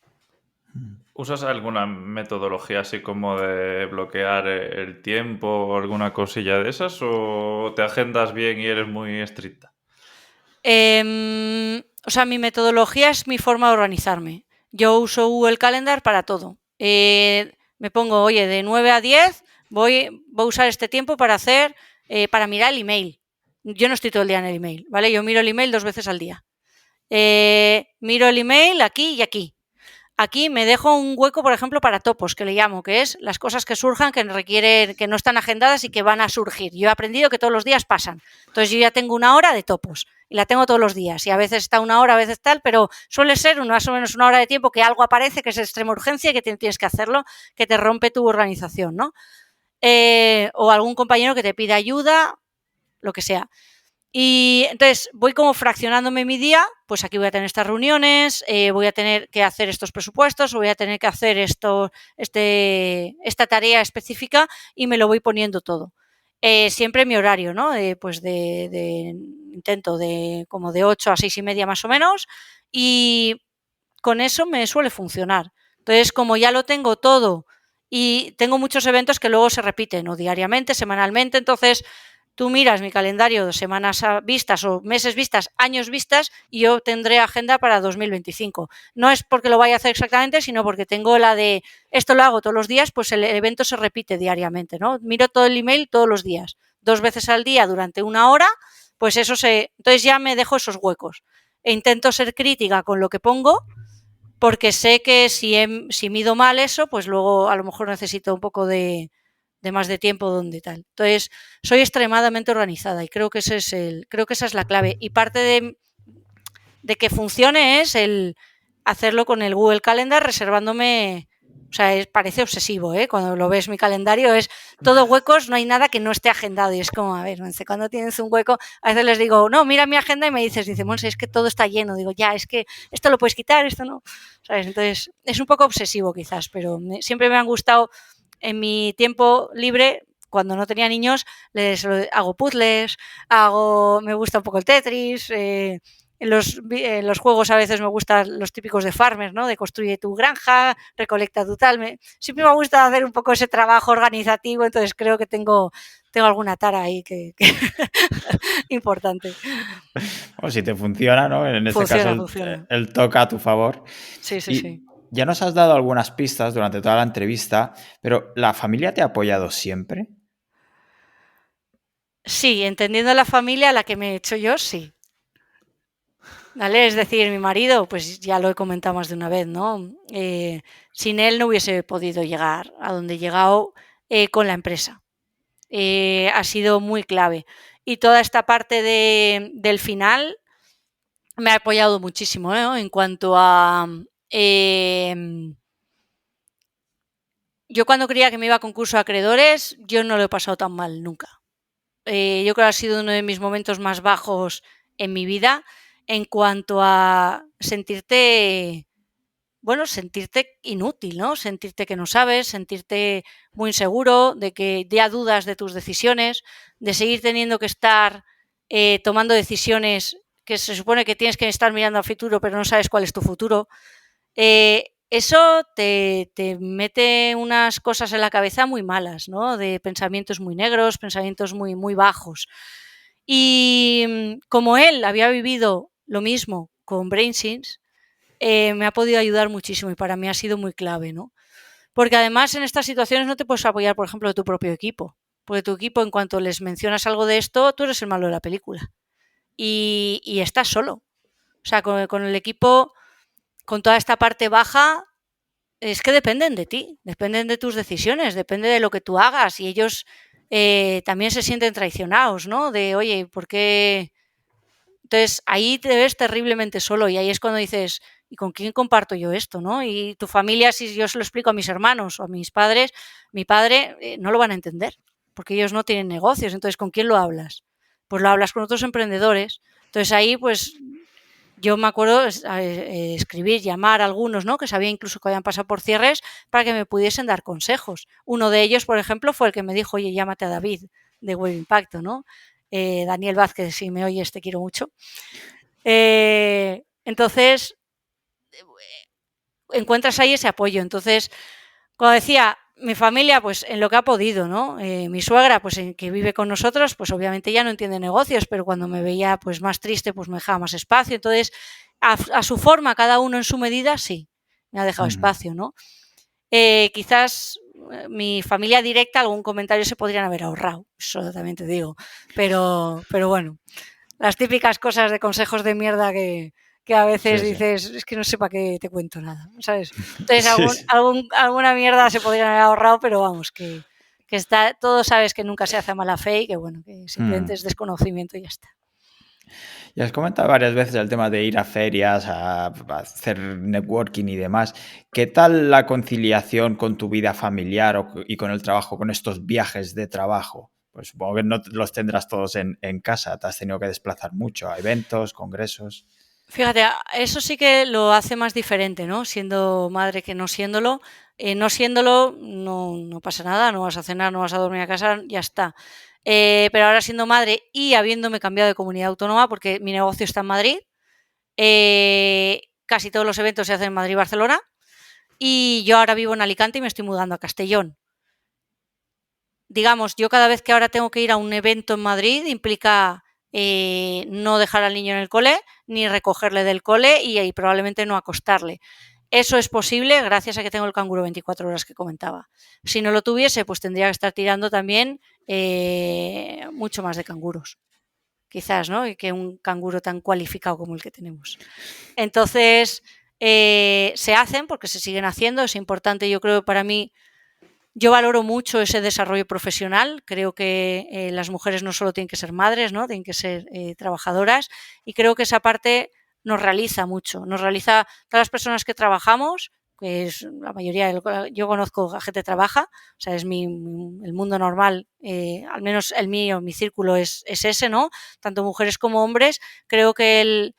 B: ¿Usas alguna metodología así como de bloquear el tiempo o alguna cosilla de esas o te agendas bien y eres muy estricta?
C: O sea, mi metodología es mi forma de organizarme. Yo uso Google Calendar para todo. Me pongo, oye, de 9 a 10 voy a usar este tiempo para para mirar el email. Yo no estoy todo el día en el email, ¿vale? Yo miro el email 2 veces al día. Miro el email aquí y aquí. Aquí me dejo un hueco, por ejemplo, para topos, que le llamo, que es las cosas que surjan, que requieren, que no están agendadas y que van a surgir. Yo he aprendido que todos los días pasan. Entonces yo ya tengo una hora de topos y la tengo todos los días. Y a veces está una hora, a veces tal, pero suele ser más o menos una hora de tiempo que algo aparece, que es de extrema urgencia y que tienes que hacerlo, que te rompe tu organización, ¿no? O algún compañero que te pida ayuda, lo que sea. Y entonces voy como fraccionándome mi día, pues aquí voy a tener estas reuniones, voy a tener que hacer estos presupuestos, voy a tener que hacer esta tarea específica y me lo voy poniendo todo. Siempre mi horario, ¿no? Pues intento como de 8 a 6 y media más o menos y con eso me suele funcionar. Entonces, como ya lo tengo todo y tengo muchos eventos que luego se repiten o diariamente, semanalmente, entonces tú miras mi calendario de semanas vistas o meses vistas, años vistas y yo tendré agenda para 2025. No es porque lo vaya a hacer exactamente, sino porque tengo la de esto lo hago todos los días, pues el evento se repite diariamente, ¿no? Miro todo el email todos los días, 2 veces al día durante una hora, pues entonces ya me dejo esos huecos. E intento ser crítica con lo que pongo porque sé que si mido mal eso, pues luego a lo mejor necesito un poco de más de tiempo donde tal. Entonces, soy extremadamente organizada y creo que esa es la clave. Y parte de que funcione es el hacerlo con el Google Calendar, reservándome. O sea, parece obsesivo, ¿eh? Cuando lo ves mi calendario es todo huecos, no hay nada que no esté agendado. Y es como, a ver, Monse, cuando tienes un hueco, a veces les digo, no, mira mi agenda y me dice, Monse, es que todo está lleno. Digo, ya, es que esto lo puedes quitar, esto no. ¿Sabes? Entonces, es un poco obsesivo quizás, pero siempre me han gustado en mi tiempo libre, cuando no tenía niños, hago puzzles, me gusta un poco el Tetris, en los juegos a veces me gustan los típicos de farmers, ¿no? De construye tu granja, recolecta tu tal. Siempre me gusta hacer un poco ese trabajo organizativo, entonces creo que tengo alguna tara ahí que importante.
A: O si te funciona, ¿no? En este caso,
C: Funciona.
A: el toca a tu favor.
C: Sí.
A: Ya nos has dado algunas pistas durante toda la entrevista, pero ¿la familia te ha apoyado siempre?
C: Sí, entendiendo la familia a la que me he hecho yo, sí. ¿Vale? Es decir, mi marido, pues ya lo he comentado más de una vez, ¿no? Sin él no hubiese podido llegar a donde he llegado con la empresa. Ha sido muy clave. Y toda esta parte del final me ha apoyado muchísimo, ¿no? En cuanto a... yo cuando creía que me iba a concurso de acreedores, yo no lo he pasado tan mal nunca. Yo creo que ha sido uno de mis momentos más bajos en mi vida en cuanto a sentirte inútil, ¿no? Sentirte que no sabes, sentirte muy inseguro, de que ya dudas de tus decisiones, de seguir teniendo que estar tomando decisiones que se supone que tienes que estar mirando al futuro, pero no sabes cuál es tu futuro. Eso te mete unas cosas en la cabeza muy malas, ¿no? De pensamientos muy negros, pensamientos muy, muy bajos. Y como él había vivido lo mismo con BrainSense me ha podido ayudar muchísimo y para mí ha sido muy clave, ¿no? Porque además en estas situaciones no te puedes apoyar, por ejemplo, de tu propio equipo. Porque tu equipo, en cuanto les mencionas algo de esto, tú eres el malo de la película. Y estás solo. O sea, con el equipo, con toda esta parte baja, es que dependen de ti, dependen de tus decisiones, depende de lo que tú hagas. Y ellos también se sienten traicionados, ¿no? De, oye, ¿por qué? Entonces, ahí te ves terriblemente solo y ahí es cuando dices, ¿y con quién comparto yo esto, no? Y tu familia, si yo se lo explico a mis hermanos o a mis padres, mi padre no lo van a entender, porque ellos no tienen negocios. Entonces, ¿con quién lo hablas? Pues lo hablas con otros emprendedores. Entonces, ahí, pues, yo me acuerdo escribir, llamar a algunos, ¿no? Que sabía incluso que habían pasado por cierres para que me pudiesen dar consejos. Uno de ellos, por ejemplo, fue el que me dijo, oye, llámate a David de Web Impacto, ¿no? Daniel Vázquez, si me oyes, te quiero mucho. Entonces, encuentras ahí ese apoyo. Entonces, como decía, mi familia, pues en lo que ha podido, ¿no? Mi suegra, pues en que vive con nosotros, pues obviamente ya no entiende negocios, pero cuando me veía pues más triste, pues me dejaba más espacio. Entonces, a su forma, cada uno en su medida, sí, me ha dejado espacio, ¿no? Quizás mi familia directa, algún comentario se podrían haber ahorrado, eso también te digo. Pero bueno, las típicas cosas de consejos de mierda que a veces dices, es que no sé para qué te cuento nada, ¿sabes? Entonces alguna mierda se podrían haber ahorrado, pero vamos, que está, todo sabes que nunca se hace a mala fe y que bueno, que simplemente es desconocimiento y ya está.
A: Y has comentado varias veces el tema de ir a ferias, a hacer networking y demás. ¿Qué tal la conciliación con tu vida familiar y con el trabajo, con estos viajes de trabajo? Pues supongo que no los tendrás todos en casa. Te has tenido que desplazar mucho a eventos, congresos.
C: Fíjate, eso sí que lo hace más diferente, ¿no? Siendo madre que no siéndolo. No siéndolo, no pasa nada, no vas a cenar, no vas a dormir a casa, ya está. Pero ahora siendo madre y habiéndome cambiado de comunidad autónoma, porque mi negocio está en Madrid, casi todos los eventos se hacen en Madrid y Barcelona, y yo ahora vivo en Alicante y me estoy mudando a Castellón. Digamos, yo cada vez que ahora tengo que ir a un evento en Madrid implica no dejar al niño en el cole, ni recogerle del cole y probablemente no acostarle. Eso es posible gracias a que tengo el canguro 24 horas que comentaba. Si no lo tuviese, pues tendría que estar tirando también mucho más de canguros. Quizás, ¿no? Y que un canguro tan cualificado como el que tenemos. Entonces, se hacen porque se siguen haciendo. Es importante, yo creo, para mí. Yo valoro mucho ese desarrollo profesional. Creo que las mujeres no solo tienen que ser madres, ¿no? Tienen que ser trabajadoras. Y creo que esa parte nos realiza mucho. Nos realiza todas las personas que trabajamos, que es la mayoría, yo conozco a gente que trabaja, o sea, es el mundo normal, al menos el mío, mi círculo es ese, ¿no? Tanto mujeres como hombres. Creo que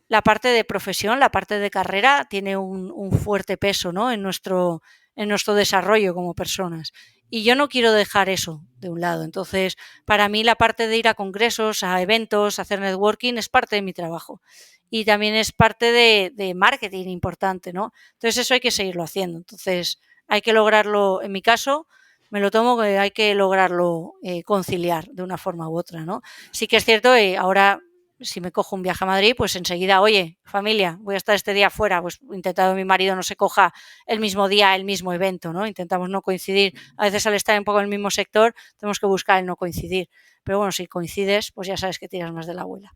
C: la parte de profesión, la parte de carrera, tiene un fuerte peso, ¿no? en nuestro desarrollo como personas. Y yo no quiero dejar eso de un lado. Entonces, para mí la parte de ir a congresos, a eventos, a hacer networking es parte de mi trabajo. Y también es parte de marketing importante, ¿no? Entonces, eso hay que seguirlo haciendo. Entonces, hay que lograrlo, en mi caso, me lo tomo que hay que lograrlo conciliar de una forma u otra, ¿no? Sí que es cierto, ahora si me cojo un viaje a Madrid, pues enseguida, oye, familia, voy a estar este día fuera, pues intentado que mi marido no se coja el mismo día el mismo evento, ¿no? Intentamos no coincidir. A veces al estar un poco en el mismo sector tenemos que buscar el no coincidir. Pero bueno, si coincides, pues ya sabes que tiras más de la abuela.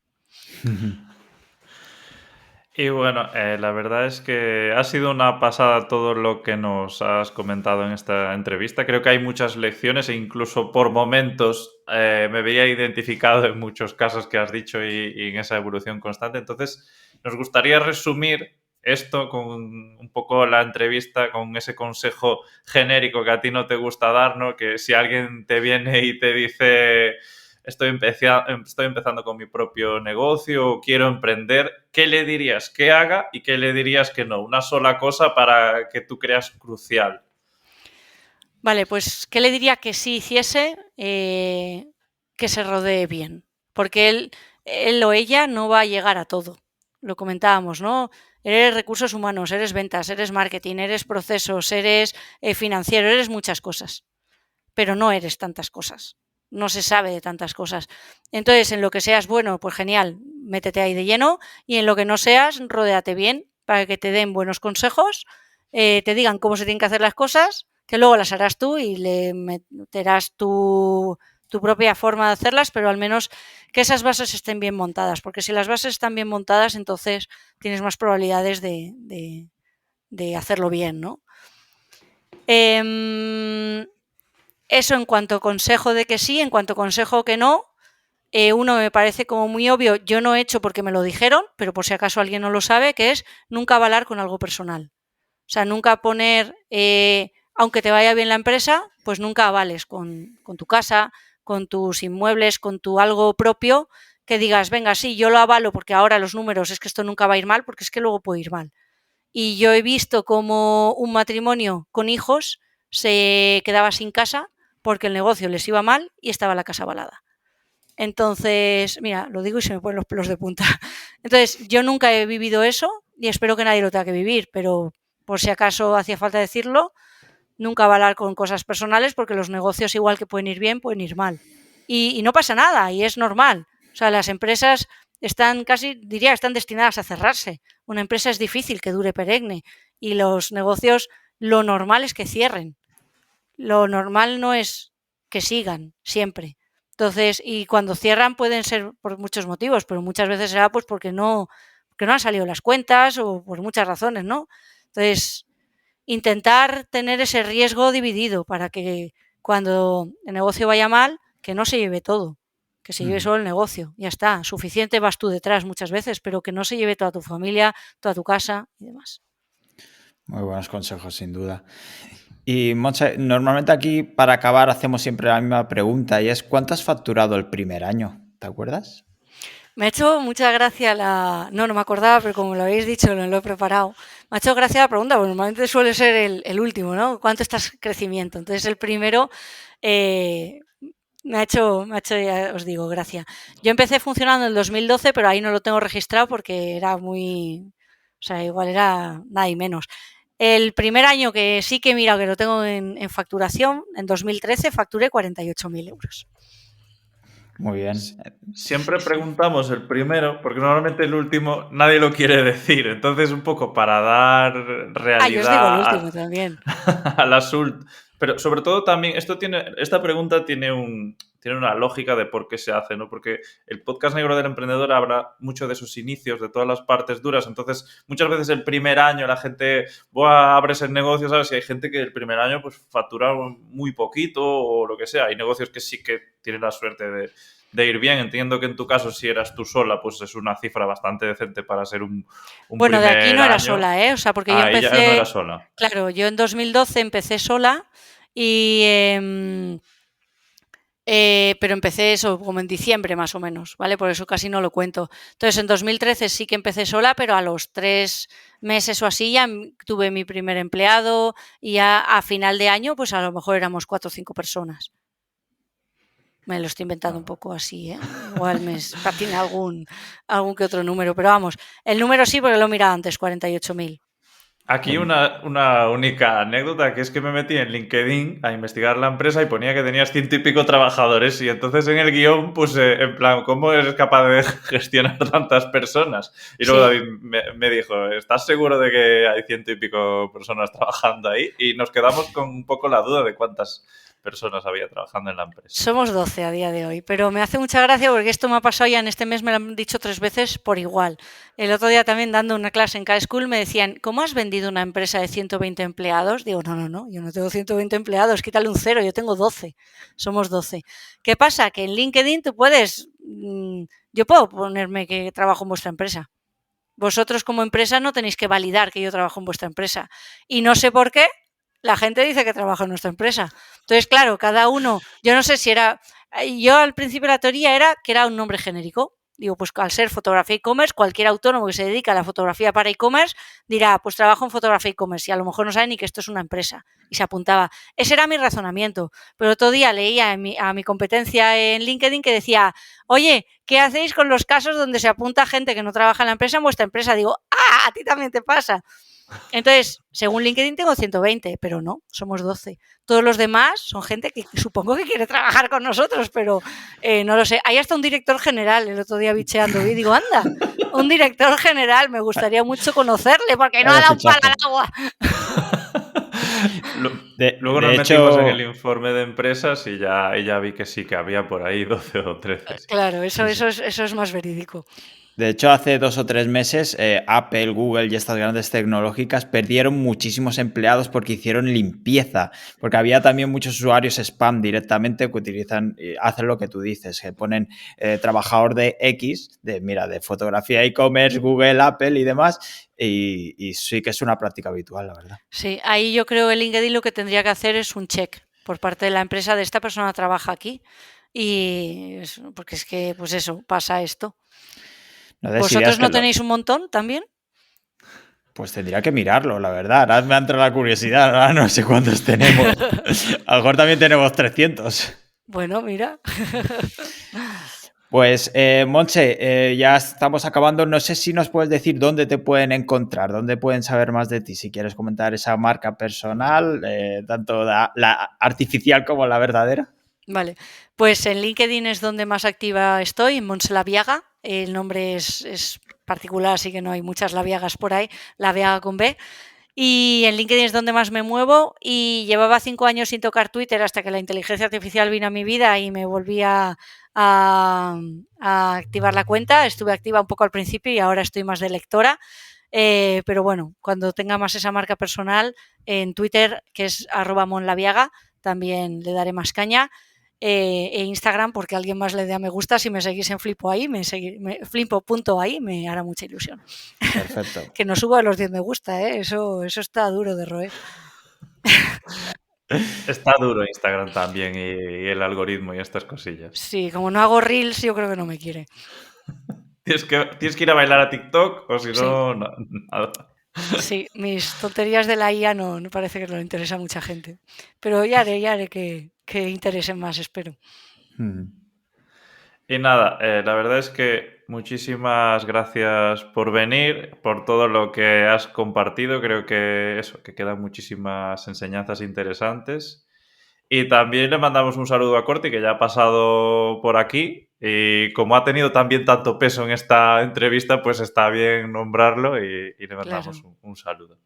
B: Y bueno, la verdad es que ha sido una pasada todo lo que nos has comentado en esta entrevista. Creo que hay muchas lecciones e incluso por momentos me veía identificado en muchos casos que has dicho y en esa evolución constante. Entonces, nos gustaría resumir esto con un poco la entrevista, con ese consejo genérico que a ti no te gusta dar, ¿no? Que si alguien te viene y te dice... Estoy empezando con mi propio negocio, quiero emprender, ¿qué le dirías que haga y qué le dirías que no? Una sola cosa para que tú creas crucial.
C: Vale, pues, ¿qué le diría que sí hiciese? Que se rodee bien, porque él o ella no va a llegar a todo. Lo comentábamos, ¿no? Eres recursos humanos, eres ventas, eres marketing, eres procesos, eres financiero, eres muchas cosas, pero no eres tantas cosas. No se sabe de tantas cosas. Entonces, en lo que seas bueno, pues genial, métete ahí de lleno, y en lo que no seas, rodéate bien para que te den buenos consejos, te digan cómo se tienen que hacer las cosas, que luego las harás tú y le meterás tu propia forma de hacerlas, pero al menos que esas bases estén bien montadas, porque si las bases están bien montadas, entonces tienes más probabilidades de hacerlo bien, ¿no? Eso en cuanto a consejo de que sí. En cuanto a consejo que no, uno me parece como muy obvio, yo no he hecho porque me lo dijeron, pero por si acaso alguien no lo sabe, que es nunca avalar con algo personal. O sea, nunca poner, aunque te vaya bien la empresa, pues nunca avales con tu casa, con tus inmuebles, con tu algo propio, que digas, venga, sí, yo lo avalo porque ahora los números es que esto nunca va a ir mal, porque es que luego puede ir mal. Y yo he visto como un matrimonio con hijos se quedaba sin casa porque el negocio les iba mal y estaba la casa avalada. Entonces, mira, lo digo y se me ponen los pelos de punta. Entonces, yo nunca he vivido eso y espero que nadie lo tenga que vivir, pero por si acaso hacía falta decirlo, nunca avalar con cosas personales porque los negocios, igual que pueden ir bien, pueden ir mal. Y no pasa nada, y es normal. O sea, las empresas están están destinadas a cerrarse. Una empresa es difícil que dure perenne, y los negocios, lo normal es que cierren. Lo normal no es que sigan siempre. Entonces, y cuando cierran pueden ser por muchos motivos, pero muchas veces será pues porque no han salido las cuentas o por muchas razones, ¿no? Entonces, intentar tener ese riesgo dividido para que cuando el negocio vaya mal, que no se lleve todo, que se lleve solo el negocio. Ya está, suficiente vas tú detrás muchas veces, pero que no se lleve toda tu familia, toda tu casa y demás.
A: Muy buenos consejos, sin duda. Y Montse, normalmente aquí para acabar hacemos siempre la misma pregunta, y es ¿cuánto has facturado el primer año? ¿Te acuerdas?
C: Me ha hecho mucha gracia No me acordaba, pero como lo habéis dicho, lo he preparado. Me ha hecho gracia la pregunta, porque normalmente suele ser el último, ¿no? ¿Cuánto estás crecimiento? Entonces el primero me ha hecho, ya os digo, gracia. Yo empecé funcionando en el 2012, pero ahí no lo tengo registrado porque era muy... O sea, igual era nada y menos. El primer año que sí que he mirado que lo tengo en facturación, en 2013 facturé 48.000 euros.
A: Muy bien.
B: Siempre preguntamos el primero, porque normalmente el último nadie lo quiere decir. Entonces, un poco para dar realidad
C: yo os digo el último también.
B: al asunto. Pero sobre todo también, esta pregunta tiene una lógica de por qué se hace, ¿no? Porque el podcast negro del emprendedor habla mucho de sus inicios, de todas las partes duras. Entonces, muchas veces el primer año la gente, abres el negocio, ¿sabes? Y hay gente que el primer año pues factura muy poquito o lo que sea. Hay negocios que sí que tienen la suerte de ir bien. Entiendo que en tu caso, si eras tú sola, pues es una cifra bastante decente para ser un
C: bueno,
B: primer
C: de aquí no era
B: año.
C: sola, ¿eh? O sea, porque yo empecé...
B: Ya no era sola.
C: Claro, yo en 2012 empecé sola y... pero empecé eso como en diciembre más o menos, ¿vale? Por eso casi no lo cuento. Entonces, en 2013 sí que empecé sola, pero a los 3 meses o así ya tuve mi primer empleado, y ya a final de año pues a lo mejor éramos 4 o 5 personas. Me lo estoy inventando un poco así, ¿eh? Igual me patina algún que otro número, pero vamos, el número sí, porque lo he mirado antes, 48.000.
B: Aquí una única anécdota, que es que me metí en LinkedIn a investigar la empresa y ponía que tenías 100 y pico trabajadores, y entonces en el guión puse, en plan, ¿cómo eres capaz de gestionar tantas personas? Y luego
C: Sí.
B: David me dijo, ¿estás seguro de que hay 100 y pico personas trabajando ahí? Y nos quedamos con un poco la duda de cuántas personas había trabajando en la empresa.
C: Somos 12 a día de hoy, pero me hace mucha gracia porque esto me ha pasado ya en este mes, me lo han dicho 3 veces por igual. El otro día también dando una clase en K-School me decían, ¿cómo has vendido una empresa de 120 empleados? Digo, no, yo no tengo 120 empleados, quítale un 0, yo tengo 12, somos 12. ¿Qué pasa? Que en LinkedIn tú puedes, yo puedo ponerme que trabajo en vuestra empresa. Vosotros como empresa no tenéis que validar que yo trabajo en vuestra empresa. Y no sé por qué la gente dice que trabaja en nuestra empresa. Entonces, claro, cada uno, yo no sé si era... Yo al principio la teoría era que era un nombre genérico. Digo, pues al ser fotografía e-commerce, cualquier autónomo que se dedica a la fotografía para e-commerce dirá, pues trabajo en fotografía e-commerce, y a lo mejor no sabe ni que esto es una empresa. Y se apuntaba. Ese era mi razonamiento. Pero otro día leía a mi competencia en LinkedIn que decía, oye, ¿qué hacéis con los casos donde se apunta gente que no trabaja en la empresa en vuestra empresa? Digo, a ti también te pasa. Entonces, según LinkedIn tengo 120, pero no, somos 12. Todos los demás son gente que supongo que quiere trabajar con nosotros, pero no lo sé. Hay hasta un director general, el otro día bicheando, y digo, anda, un director general, me gustaría mucho conocerle porque no ha
A: Vaya
C: dado un palo al
A: fichaje.
C: agua.
B: Luego
A: De
B: nos metimos en
A: hecho,
B: el informe de empresas y ya vi que sí, que había por ahí 12 o 13. Sí.
C: Claro, eso,
A: sí, sí.
C: eso es más verídico.
A: De hecho, hace 2 o 3 meses, Apple, Google y estas grandes tecnológicas perdieron muchísimos empleados porque hicieron limpieza, porque había también muchos usuarios spam directamente que utilizan, hacen lo que tú dices, que ponen trabajador de X, de fotografía e-commerce, Google, Apple y demás, y sí que es una práctica habitual, la verdad.
C: Sí, ahí yo creo que LinkedIn lo que tendría que hacer es un check por parte de la empresa de esta persona trabaja aquí. Porque es que, pues eso, pasa esto.
A: No des ideas
C: ¿Vosotros
A: que
C: no tenéis un montón también?
A: Pues tendría que mirarlo, la verdad. Ahora me ha entrado la curiosidad. Ahora no sé cuántos tenemos. A lo mejor también tenemos 300.
C: Bueno, mira.
A: Pues, Montse, ya estamos acabando. No sé si nos puedes decir dónde te pueden encontrar, dónde pueden saber más de ti. Si quieres comentar esa marca personal, tanto la artificial como la verdadera.
C: Vale, pues en LinkedIn es donde más activa estoy, en Montse Laviaga. El nombre es particular, así que no hay muchas Laviagas por ahí, Laviaga con B. Y en LinkedIn es donde más me muevo y llevaba 5 años sin tocar Twitter hasta que la inteligencia artificial vino a mi vida y me volví a activar la cuenta. Estuve activa un poco al principio y ahora estoy más de lectora. Pero bueno, cuando tenga más esa marca personal, en Twitter, que es @monlaviaga, también le daré más caña. E Instagram, porque alguien más le dé a me gusta. Si me seguís en Flipo ahí, flipo.ahí, me hará mucha ilusión.
A: Perfecto.
C: Que no subo a los 10 me gusta, ¿eh? Eso está duro de roer.
B: Está duro Instagram también y el algoritmo y estas cosillas.
C: Sí, como no hago reels, yo creo que no me quiere.
B: Tienes que ir a bailar a TikTok o si
C: Sí,
B: no, nada.
C: sí, mis tonterías de la IA no parece que no le interesa a mucha gente. Pero ya haré que interesen más, espero.
B: Y nada, la verdad es que muchísimas gracias por venir, por todo lo que has compartido. Creo que eso, que quedan muchísimas enseñanzas interesantes. Y también le mandamos un saludo a Corti, que ya ha pasado por aquí. Y como ha tenido también tanto peso en esta entrevista, pues está bien nombrarlo y le mandamos
C: Claro.
B: un saludo.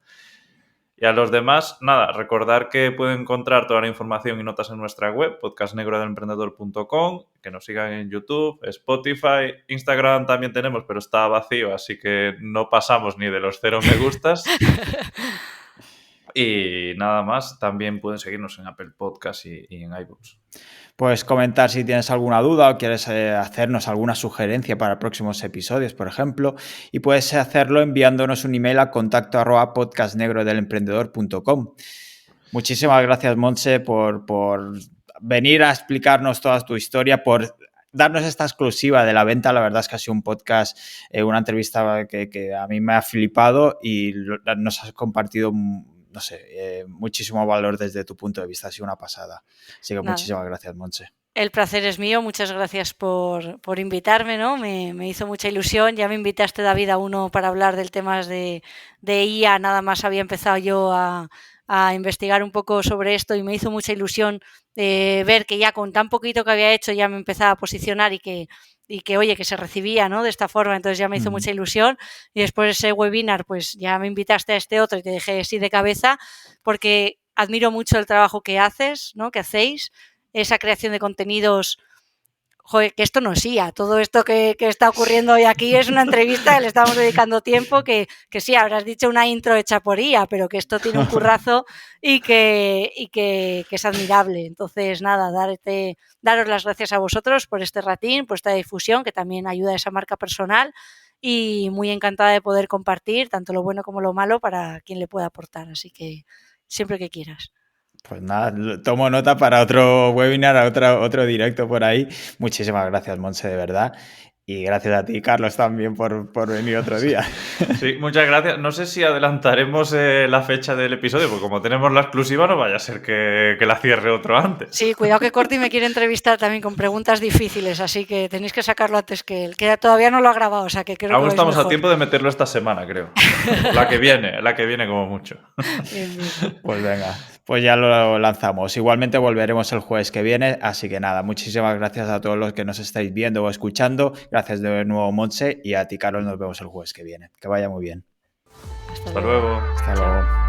B: Y a los demás, nada, recordar que pueden encontrar toda la información y notas en nuestra web, podcastnegrodelemprendedor.com, que nos sigan en YouTube, Spotify, Instagram también tenemos, pero está vacío, así que no pasamos ni de los 0 me gustas. Y nada más, también pueden seguirnos en Apple Podcast y en iVoox.
A: Puedes comentar si tienes alguna duda o quieres hacernos alguna sugerencia para próximos episodios, por ejemplo, y puedes hacerlo enviándonos un email a contacto@podcastnegrodelemprendedor.com. Muchísimas gracias, Montse, por venir a explicarnos toda tu historia, por darnos esta exclusiva de la venta. La verdad es que ha sido un podcast, una entrevista que a mí me ha flipado y nos has compartido, no sé, muchísimo valor desde tu punto de vista. Ha sido una pasada. Así que
C: Nada.
A: muchísimas gracias, Montse.
C: El placer es mío, muchas gracias por invitarme, ¿no? Me hizo mucha ilusión. Ya me invitaste, David, a uno para hablar del tema de IA. Nada más había empezado yo a investigar un poco sobre esto y me hizo mucha ilusión ver que ya con tan poquito que había hecho ya me empezaba a posicionar y que oye, que se recibía, ¿no? De esta forma, entonces ya me hizo mucha ilusión. Y después de ese webinar, pues ya me invitaste a este otro y te dejé sí de cabeza porque admiro mucho el trabajo que haces, ¿no? Que hacéis, esa creación de contenidos. Joder, que esto no es IA, todo esto que está ocurriendo hoy aquí es una entrevista que le estamos dedicando tiempo, que sí, habrás dicho una intro hecha por IA, pero que esto tiene un currazo y que es admirable. Entonces, nada, daros las gracias a vosotros por este ratín, por esta difusión, que también ayuda a esa marca personal y muy encantada de poder compartir tanto lo bueno como lo malo para quien le pueda aportar. Así que siempre que quieras.
A: Pues nada, tomo nota para otro webinar, otro directo por ahí. Muchísimas gracias, Montse, de verdad. Y gracias a ti, Carlos, también por venir otro día.
B: Sí, muchas gracias. No sé si adelantaremos la fecha del episodio, porque como tenemos la exclusiva, no vaya a ser que la cierre otro antes.
C: Sí, cuidado que Corti me quiere entrevistar también con preguntas difíciles, así que tenéis que sacarlo antes que él, que todavía no lo ha grabado, o sea que creo
B: Aún
C: que
B: estamos
C: mejor.
B: A tiempo de meterlo esta semana, creo. La que viene como mucho.
C: Bien, bien.
A: Pues venga, pues ya lo lanzamos. Igualmente volveremos el jueves que viene, así que nada, muchísimas gracias a todos los que nos estáis viendo o escuchando. Gracias de nuevo, Montse, y a ti, Carlos, nos vemos el jueves que viene. Que vaya muy bien.
C: Hasta
B: Hasta luego.
A: Hasta luego.